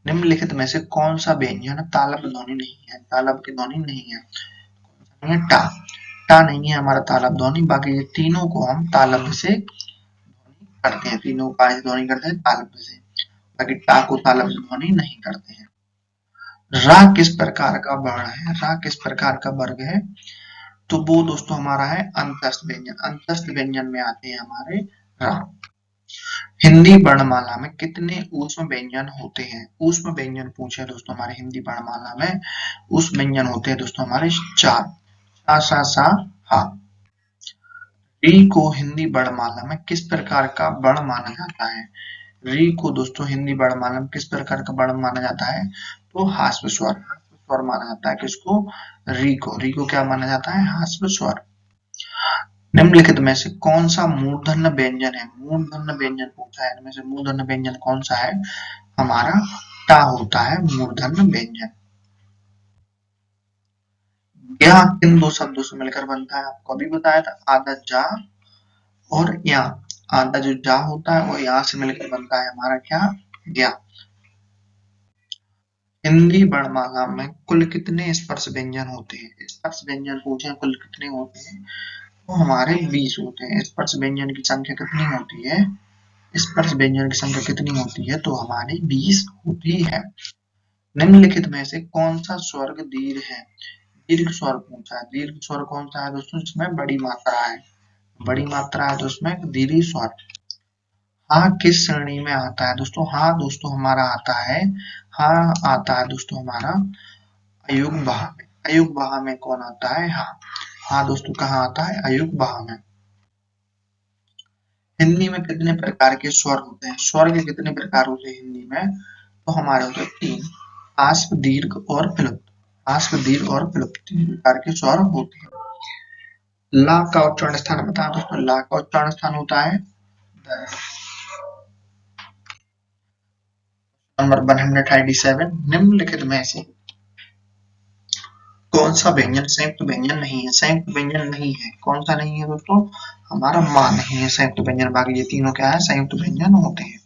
निम्नलिखित में से कौन सा व्यंजन तालव्य ध्वनि नहीं है? तालव्य की ध्वनि नहीं है। टा। टा नहीं है हमारा तालब ध्वनि, बाकी ये तीनों को हम तालब से करते हैं, तीनों का ध्वनि करते हैं तालब से, बाकी टा को तालब से ध्वनि नहीं करते हैं। रा किस प्रकार का वर्ण है, रा किस प्रकार का वर्ग है, तो वो दोस्तों हमारा है अंतस्थ व्यंजन, अंतस्थ व्यंजन में आते हैं हमारे रा। हिंदी वर्णमाला में कितने ऊष्म व्यंजन होते हैं, ऊष्म व्यंजन पूछे दोस्तों हमारे हिंदी वर्णमाला में, ऊष्म व्यंजन होते हैं दोस्तों हमारे चार, सा सा सा हा। री को हिंदी वर्णमाला में किस प्रकार का वर्ण माना जाता है, री को दोस्तों हिंदी वर्णमाला में किस प्रकार का वर्ण माना जाता है, तो हास्व स्वर, हास्व स्वर माना जाता है किसको, री को क्या माना जाता है, हास्व स्वर। निम्नलिखित में से कौन सा मूर्धन्य व्यंजन है, मूर्धन्य व्यंजन पूछा है, इनमें से मूर्धन्य व्यंजन कौन सा है, हमारा टा होता है मूर्धन्य व्यंजन। यह किन दो शब्दों से मिलकर बनता है, आपको अभी बताया था, आधा जा और या, आधा जो जा होता है वो यहाँ से मिलकर बनता है हमारा क्या, या। हिंदी वर्णमाला में कुल कितने स्पर्श व्यंजन होते हैं, स्पर्श व्यंजन पूछे कुल कितने होते हैं, तो हमारे 20 होते हैं। स्पर्श व्यंजन की संख्या कितनी होती है, स्पर्श व्यंजन की संख्या कितनी होती है, तो हमारी 20 होती है। निम्नलिखित में से कौन सा स्वर्ग दीर्घ है, दीर्घ स्वर पूछा है, दीर्घ स्वर कौन सा है दोस्तों, जिसमें बड़ी मात्रा है, बड़ी मात्रा है तो उसमें दीर्घ स्वर। हाँ किस श्रेणी में आता है दोस्तों, हाँ दोस्तों हमारा आता है, हाँ आता है दोस्तों हमारा अयुग्म बहा में, अयुग्म बहा में कौन आता है, हाँ, हाँ दोस्तों कहाँ आता है, अयुग्म बहा में। हिंदी में कितने प्रकार के स्वर होते हैं, स्वर के कितने प्रकार होते हैं हिंदी में, तो हमारे होते हैं 3, आस्व दीर्घ और प्लुप्त, आस्व दीर्घ और प्लुप्त 3 प्रकार के स्वर होते हैं। ला का उच्चारण स्थान बता दोस्तों, ला का उच्चारण स्थान होता है नंबर 187, निम्नलिखित में से कौन सा व्यंजन संयुक्त व्यंजन नहीं है, संयुक्त व्यंजन नहीं है, कौन सा नहीं है दोस्तों, हमारा मां नहीं है संयुक्त व्यंजन, बाकी ये तीनों क्या है, संयुक्त व्यंजन होते हैं।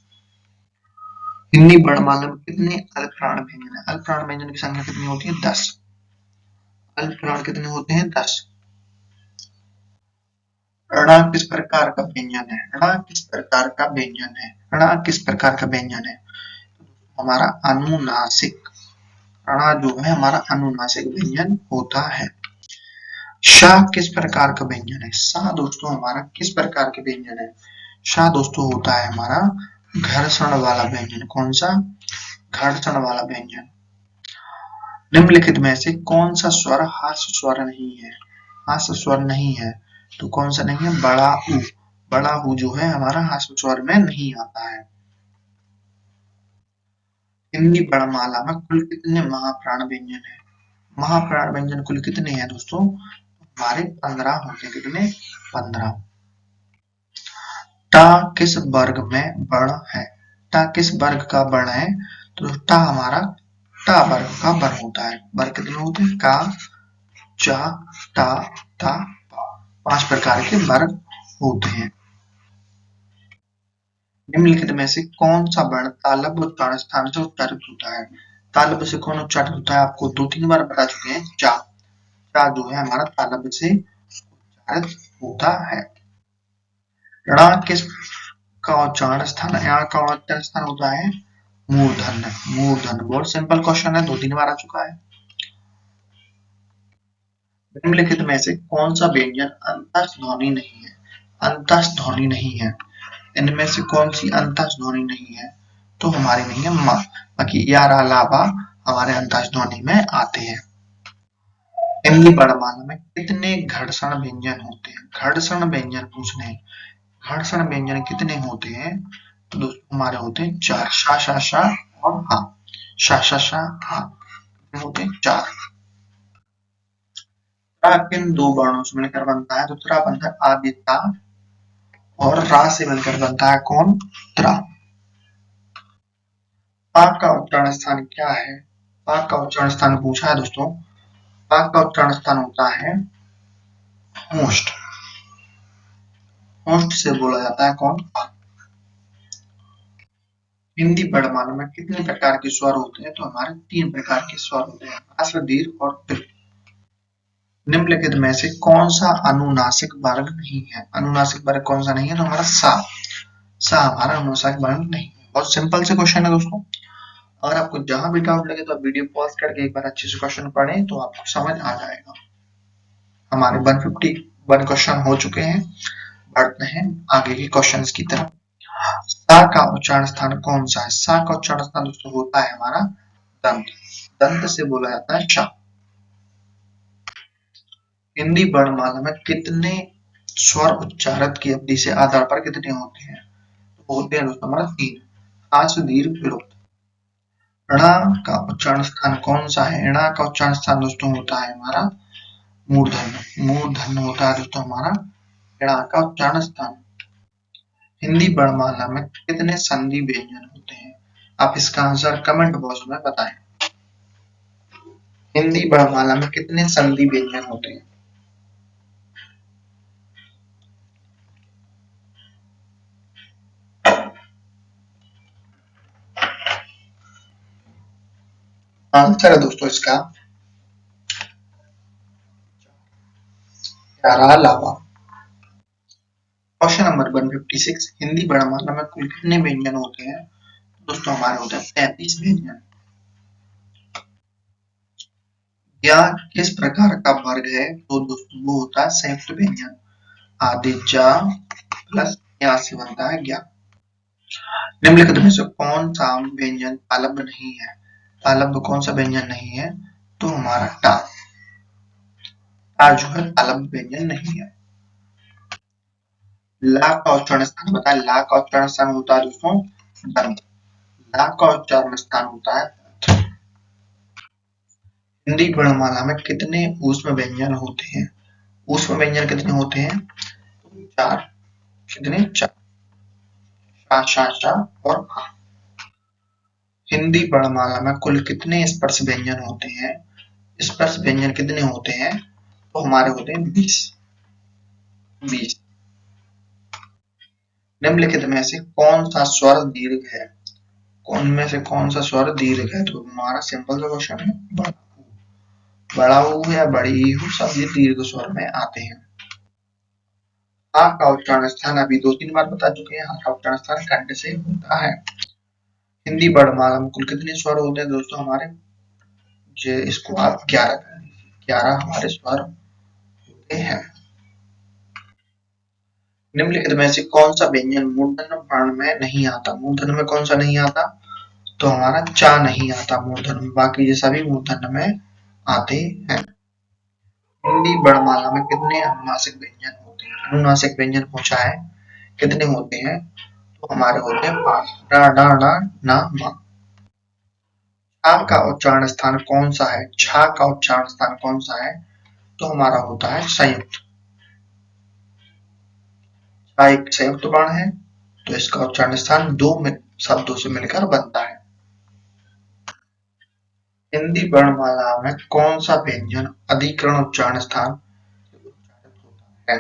हिंदी वर्णमाला में कितने अल्पप्राण व्यंजन है, अल्पप्राण व्यंजन की संख्या कितनी होती है, 10, अल्पप्राण कितने होते हैं, 10। ऋणा किस प्रकार का व्यंजन है, ऋणा किस प्रकार का व्यंजन है, ऋणा किस प्रकार का व्यंजन है, हमारा अनुनासिक, ऋणा जो है हमारा अनुनासिक व्यंजन होता है। शाह किस प्रकार का व्यंजन है, शाह दोस्तों हमारा किस प्रकार के व्यंजन है, शाह दोस्तों होता है हमारा घर्षण वाला व्यंजन, कौन सा, घर्षण वाला व्यंजन। निम्नलिखित में से कौन सा स्वर हास्य स्वर नहीं है, हास्य स्वर नहीं है, तो कौन सा नहीं है, बड़ा ऊ, बड़ा ऊ जो है हमारा हास्य स्वर में नहीं आता है। हिंदी वर्णमाला में कुल कितने महाप्राण व्यंजन है, महाप्राण व्यंजन कुल कितने हैं दोस्तों, हमारे 15 होते हैं, कितने, 15। टा किस वर्ग में वर्ण है, टा किस वर्ग का वर्ण है, तो टा हमारा टा वर्ग का वर्ण होता है, वर्ग कितने होते हैं, का, चा, टा, ता, पा, 5 प्रकार के वर्ग होते हैं। निम्नलिखित में से कौन सा वर्ण तालव्य उच्चारण स्थान से उच्चारित होता है, तालव्य से कौन उच्चारित होता है, आपको 2-3 बार बता चुके हैं, चा, चा जो है हमारा तालव्य से उच्चारित होता है। ऋणा किस का उच्चारण स्थान, यहाँ का उच्चारण स्थान होता है मूर्धन्य, मूर्धन्य, बहुत सिंपल क्वेश्चन है, 2-3 बार आ चुका है। निम्नलिखित में से कौन सा व्यंजन अंतस्थ ध्वनि नहीं है, अंतस्थ ध्वनि नहीं है, इनमें से कौन सी अंतस्थ ध्वनि नहीं है, तो हमारी नहीं है मां, बाकी यार अलावा हमारे अंतस्थ ध्वनि में आते हैं। हिंदी वर्णमाला में कितने घर्षण व्यंजन होते हैं, घर्षण व्यंजन पूछने, घर्षण व्यंजन कितने होते हैं, तो दोस्तों हमारे होते हैं 4, शा शा शा और हा, शा शा शा हा होते हैं 4। त्रा किन 2 वर्णों से मिलकर बनता है, तो त्रा बनता है आदिता और रा से मिलकर बनता है कौन, त्रा। पाक का उच्चारण स्थान क्या है, पाक का उच्चारण स्थान पूछा है दोस्तों, पाक का उच्चारण स्थान होता है होस्ट, होस्ट से बोला जाता है कौन, पाक। हिंदी वर्णमाला में कितने प्रकार के स्वर होते हैं, तो हमारे 3 प्रकार के स्वर होते हैं, ह्रस्व दीर्घ और दीर्घ। निम्नलिखित में से कौन सा अनुनासिक वर्ग नहीं है? अनुनासिक वर्ग कौन सा नहीं है? तो हमारा सा। सा हमारा अनुनासिक वर्ग नहीं है। बहुत सिंपल से क्वेश्चन है दोस्तों। अगर आपको जहां भी डाउट लगे तो आप वीडियो पॉज करके एक बार अच्छे से क्वेश्चन पढ़ें तो आपको समझ आ जाएगा। हमारे 151 क्वेश्चन हो चुके हैं। बढ़ते हैं आगे के क्वेश्चंस की तरफ। सा का उच्चारण स्थान कौन सा है? सा का उच्चारण स्थान दोस्तों होता है हमारा दंत। दंत से बोला जाता है चा। हिंदी वर्णमाला में कितने स्वर उच्चारित की अवधि से आधार पर कितने होते हैं? तो होते हैं दोस्तों हमारा 3। हास्य दीर्घ विरुक्त। ऋणा का उच्चारण स्थान कौन सा है? ऋणा का उच्चारण स्थान दोस्तों होता है हमारा मूर्धन्य। मूर्धन्य होता है दोस्तों हमारा ऋणा का उच्चारण स्थान। हिंदी वर्णमाला में कितने संधि व्यंजन होते हैं? आप इसका आंसर कमेंट बॉक्स में बताएं। हिंदी वर्णमाला में कितने संधि व्यंजन होते हैं? आंसर है दोस्तों इसका 11 लावा। Question number 156। हिंदी वर्णमाला में कुल कितने व्यंजन होते हैं? दोस्तों हमारे होते हैं 33 व्यंजन। या किस प्रकार का वर्ग है? तो दोस्तों वो होता है संयुक्त व्यंजन। आदि जा प्लस या से बनता है ज्ञा। निम्नलिखित में से कौन सा व्यंजन तालब्ध नहीं है? तालब्ध कौन सा व्यंजन नहीं है? तो हमारा टा। टा जो है तालब्ध व्यंजन नहीं है। ला का उच्चारण स्थान बताए। ला का उच्चारण स्थान होता है दोस्तों दंत। ला का उच्चारण स्थान होता है दंत। हिंदी वर्णमाला में कितने ऊष्म व्यंजन होते हैं? ऊष्म व्यंजन कितने होते हैं? 4। कितने? 4। शा शा शा और हा। हिंदी वर्णमाला में कुल कितने स्पर्श व्यंजन होते हैं? स्पर्श व्यंजन कितने होते हैं? तो हमारे होते हैं 20। 20। निम्नलिखित में से कौन सा स्वर दीर्घ है? कौन में से कौन सा स्वर दीर्घ है? तो हमारा सिंपल सा क्वेश्चन है बड़ा ऊ या बड़ी ई हो, सब ये दीर्घ स्वर में आते हैं। हा का उच्चारण स्थान अभी 2-3 बार बता चुके हैं। हा का उच्चारण स्थान कंठ से होता है। हिंदी वर्णमाला में कुल कितने स्वर होते हैं दोस्तों हमारे? इसको आप 11 कर लीजिए। 11 हमारे स्वर होते हैं। निम्नलिखित में से कौन सा व्यंजन मूर्धन्य वर्ण में नहीं आता? मूर्धन्य में कौन सा नहीं आता? तो हमारा चा नहीं आता मूर्धन्य में। बाकी ये सभी मूर्धन्य में आते हैं। हिंदी वर्णमाला में कितने अनुनासिक व्यंजन होते हैं? अनुनासिक व्यंजन पूछा है कितने होते हैं? तो हमारे होते हैं 5। रा डा ना ना मा। छा का उच्चारण स्थान कौन सा है? छा का उच्चारण स्थान कौन सा है? तो हमारा होता है संयुक्त। छा एक संयुक्त वर्ण है तो इसका उच्चारण स्थान 2 शब्दों से मिलकर बनता है। हिंदी वर्णमाला में कौन सा व्यंजन अधिकरण उच्चारण स्थान उच्चारित होता है?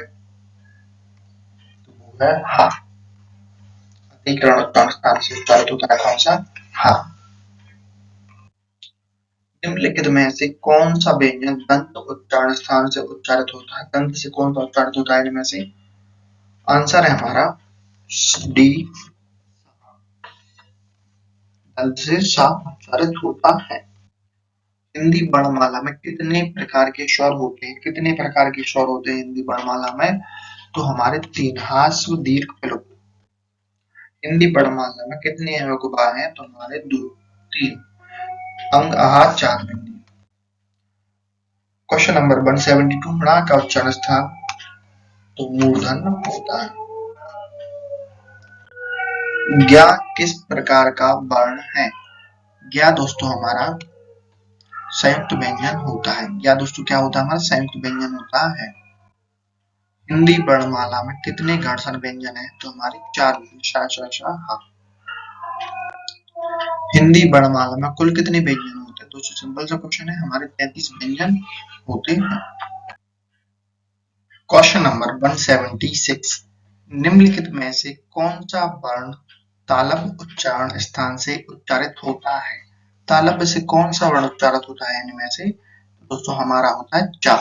तो वो है हा। अधिकरण उच्चारण स्थान से उच्चारित होता है कौन सा? हा। निम्नलिखित में से कौन सा व्यंजन दंत उच्चारण स्थान से उच्चारित होता है? दंत से कौन सा उच्चारित होता है इनमें से? आंसर है हमारा डी। दंत से सा उच्चारित होता है। हिंदी वर्णमाला में कितने प्रकार के स्वर होते हैं? कितने प्रकार के स्वर होते हैं हिंदी वर्णमाला में? तो हमारे 3। ह्रस्व दीर्घ विलोप। हिंदी वर्णमाला में कितने अनुगुबा हैं? तो हमारे 2 3 अंग आहार 4 बिंदी। Question number 172। णा का उच्चारण स्थान तो मूर्धन्य होता है। ज्ञा किस प्रकार का वर्ण है? ज्ञा दोस्तों हमारा संयुक्त व्यंजन होता है। ज्ञा दोस्तों क्या होता है? हमारा संयुक्त व्यंजन होता है। हिंदी वर्णमाला में कितने घर्षण व्यंजन है? तो हमारे 4। शा शा शा हा। हिंदी वर्णमाला में कुल कितने व्यंजन होते हैं? दोस्तों सिंपल सा क्वेश्चन है। हमारे 33 व्यंजन होते हैं। Question number 176। निम्नलिखित में से कौन सा वर्ण तालव्य उच्चारण स्थान से उच्चारित होता है? तालव्य से कौन सा वर्ण उच्चारित होता है इनमें से? दोस्तों हमारा होता है चा।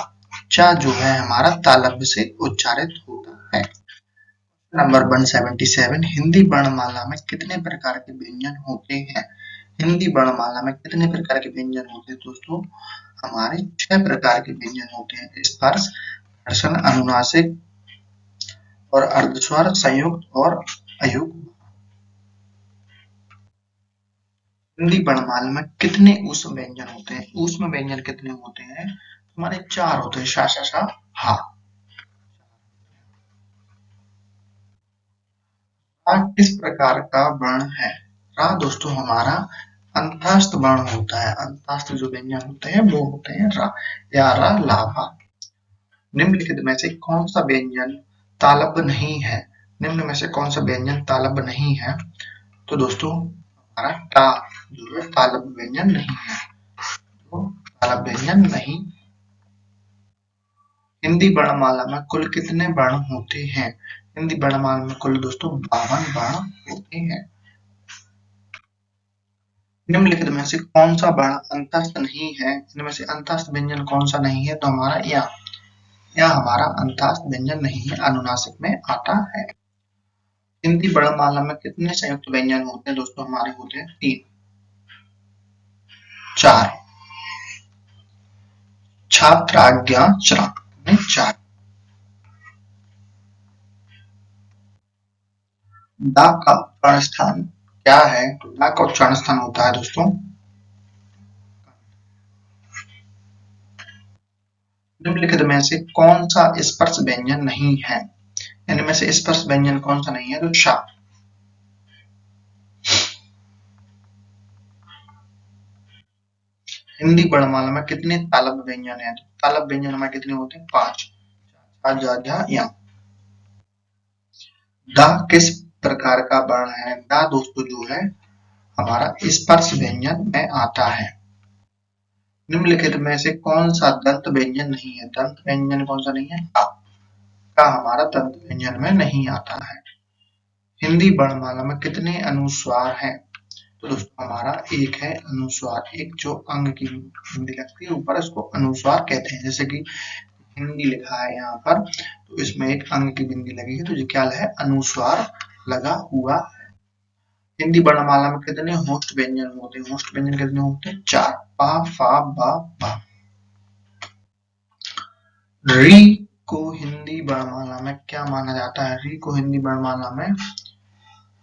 चा जो है हमारा तालव्य से उच्चारित होता है। नंबर 177, हिंदी वर्णमाला में कितने प्रकार के व्यंजन होते हैं? हिंदी वर्णमाला में कितने प्रकार के व्यंजन होते हैं दोस्तों? हमारे 6 प्रकार के व्यंजन होते हैं। स्पर्श, घर्षण, अनुनासिक और अर्धस्वर, संयुक्त और अयुक्त। हिंदी वर्णमाला में कितने ऊष्म व्यंजन होते हैं? ऊष्म व्यंजन कितने होते हैं? हमारे 4 होते हैं, शा, श, श, हा। रा किस प्रकार का वर्ण है? रा दोस्तों हमारा अंतस्थ वर्ण होता है। अंतस्थ जो व्यंजन होते हैं वो होते हैं रा या रा, लाभा। निम्नलिखित में से कौन सा व्यंजन तालव्य नहीं है? निम्न में से कौन सा व्यंजन तालव्य नहीं है? तो दोस्तों हमारा टा जो है तालव्य व्यंजन नहीं है। तो तालव्य व्यंजन नहीं। हिंदी वर्णमाला में कुल कितने वर्ण होते हैं? हिंदी वर्णमाला में कुल दोस्तों 52 वर्ण होते हैं। निम्नलिखित में से कौन सा वर्ण अंतस्थ नहीं है? इनमें से अंतस्थ व्यंजन कौन सा नहीं है? तो हमारा या हमारा अंतस्थ व्यंजन नहीं है, अनुनासिक में आता है। हिंदी वर्णमाला में कितने संयुक्त व्यंजन होते हैं दोस्तों? हमारे होते हैं 3, 4। छात्राज्ञा च में 4। दा का उच्चारण स्थान क्या है? तो दा का उच्चारण स्थान होता है दोस्तों। निम्नलिखित में से कौन सा स्पर्श व्यंजन नहीं है? इनमें से स्पर्श व्यंजन कौन सा नहीं है? तो शा। हिंदी वर्णमाला में कितने तालव्य व्यंजन है? तो तालव्य व्यंजन में कितने होते हैं? 5। या। दा किस प्रकार का वर्ण है? दा दोस्तों जो है हमारा स्पर्श व्यंजन में आता है। निम्नलिखित में से कौन सा दंत व्यंजन नहीं है? दंत व्यंजन कौन सा नहीं है? का हमारा दंत व्यंजन में नहीं आता है। हिंदी वर्णमाला में कितने अनुस्वार हैं? तो दोस्तों हमारा एक है अनुस्वार। एक जो अंग की बिंदी लगती है ऊपर, इसको अनुस्वार कहते हैं। जैसे कि हिंदी लिखा है यहाँ पर, तो इसमें एक अंग की बिंदी लगी है, तो ये क्या है? अनुस्वार लगा हुआ है। हिंदी वर्णमाला में कितने होस्ट व्यंजन होते हैं? होस्ट व्यंजन कितने होते हैं? 4। पा, फा, बा, भा। री को हिंदी वर्णमाला में क्या माना जाता है? री को हिंदी वर्णमाला में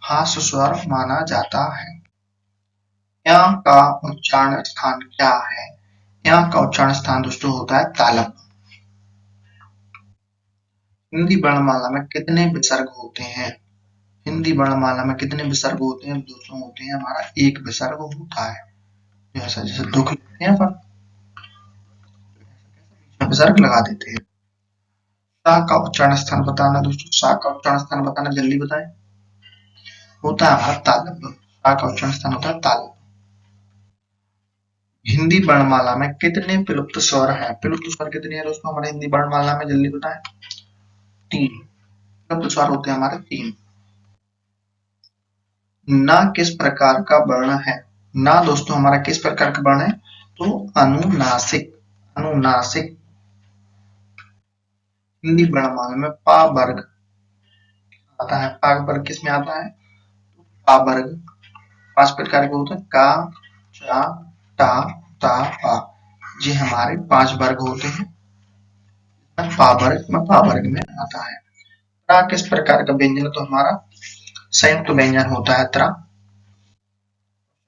हास्य स्वर माना जाता है। यहाँ का उच्चारण स्थान क्या है? यहाँ का उच्चारण स्थान दोस्तों होता है तालव्य। हिंदी वर्णमाला में कितने विसर्ग होते हैं? हिंदी वर्णमाला में कितने विसर्ग होते हैं दोस्तों? होते हैं हमारा एक विसर्ग होता है। जैसा जैसे दुख लिखते हैं अपन, विसर्ग लगा देते हैं। सा का उच्चारण स्थान बताना दोस्तों। सा का उच्चारण स्थान बताना, जल्दी बताएं। होता है हमारा तालव्य। सा का उच्चारण स्थान होता है तालव्य। हिंदी वर्णमाला में कितने विलुप्त स्वर हैं? विलुप्त स्वर कितने हैं दोस्तों हमारे हिंदी वर्णमाला में? जल्दी बताएं। 3 विलुप्त स्वर होते हैं हमारे 3। ना किस प्रकार का वर्ण है? ना दोस्तों हमारा किस प्रकार का वर्ण है? तो अनुनासिक। अनुनासिक। हिंदी वर्णमाला में पा वर्ग आता है। पा वर्ग किस में आता है? पा वर्ग 5 प्रकार के होते हैं। का, चा, टा, ता, पा। ये हमारे 5 वर्ग होते हैं। पा वर्ग में आता है। त्रा किस प्रकार का व्यंजन? तो हमारा संयुक्त व्यंजन होता है त्रा।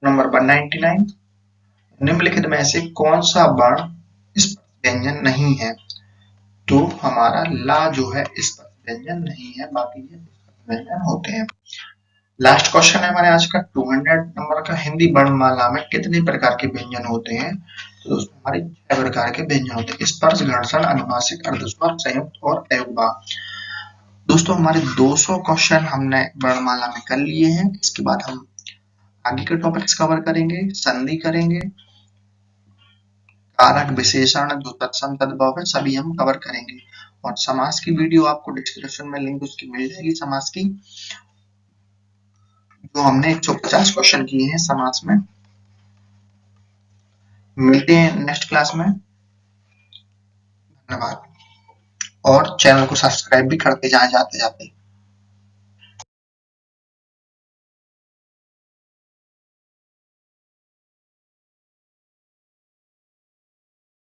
नंबर 199, निम्नलिखित में से कौन सा वर्ण इस व्यंजन नहीं है? तो हमारा ला जो है इस व्यंजन नहीं है, बाकी ये व्यंजन होते हैं। लास्ट क्वेश्चन है हमारे आज का 200 नंबर का। हिंदी वर्णमाला में कितने प्रकार के व्यंजन होते हैं? तो दोस्तों हमारे 6 प्रकार के व्यंजन होते हैं। स्पर्श, घर्षण, अनुनासिक, अर्धस्वर, संयुक्त और अयुग्म। दोस्तों हमारे 200 क्वेश्चन हमने वर्णमाला में कर लिए हैं। इसके बाद हम आगे के टॉपिक्स कवर करेंगे, संधि करेंगे, कारक, विशेषण, जो तत्सम तद्भव है, सभी हम कवर करेंगे। और समास की वीडियो आपको डिस्क्रिप्शन में लिंक उसकी मिल जाएगी। समास की जो हमने 150 क्वेश्चन किए हैं समास में। मिलते हैं नेक्स्ट क्लास में। धन्यवाद। और चैनल को सब्सक्राइब भी करते जाएं जाते जाते।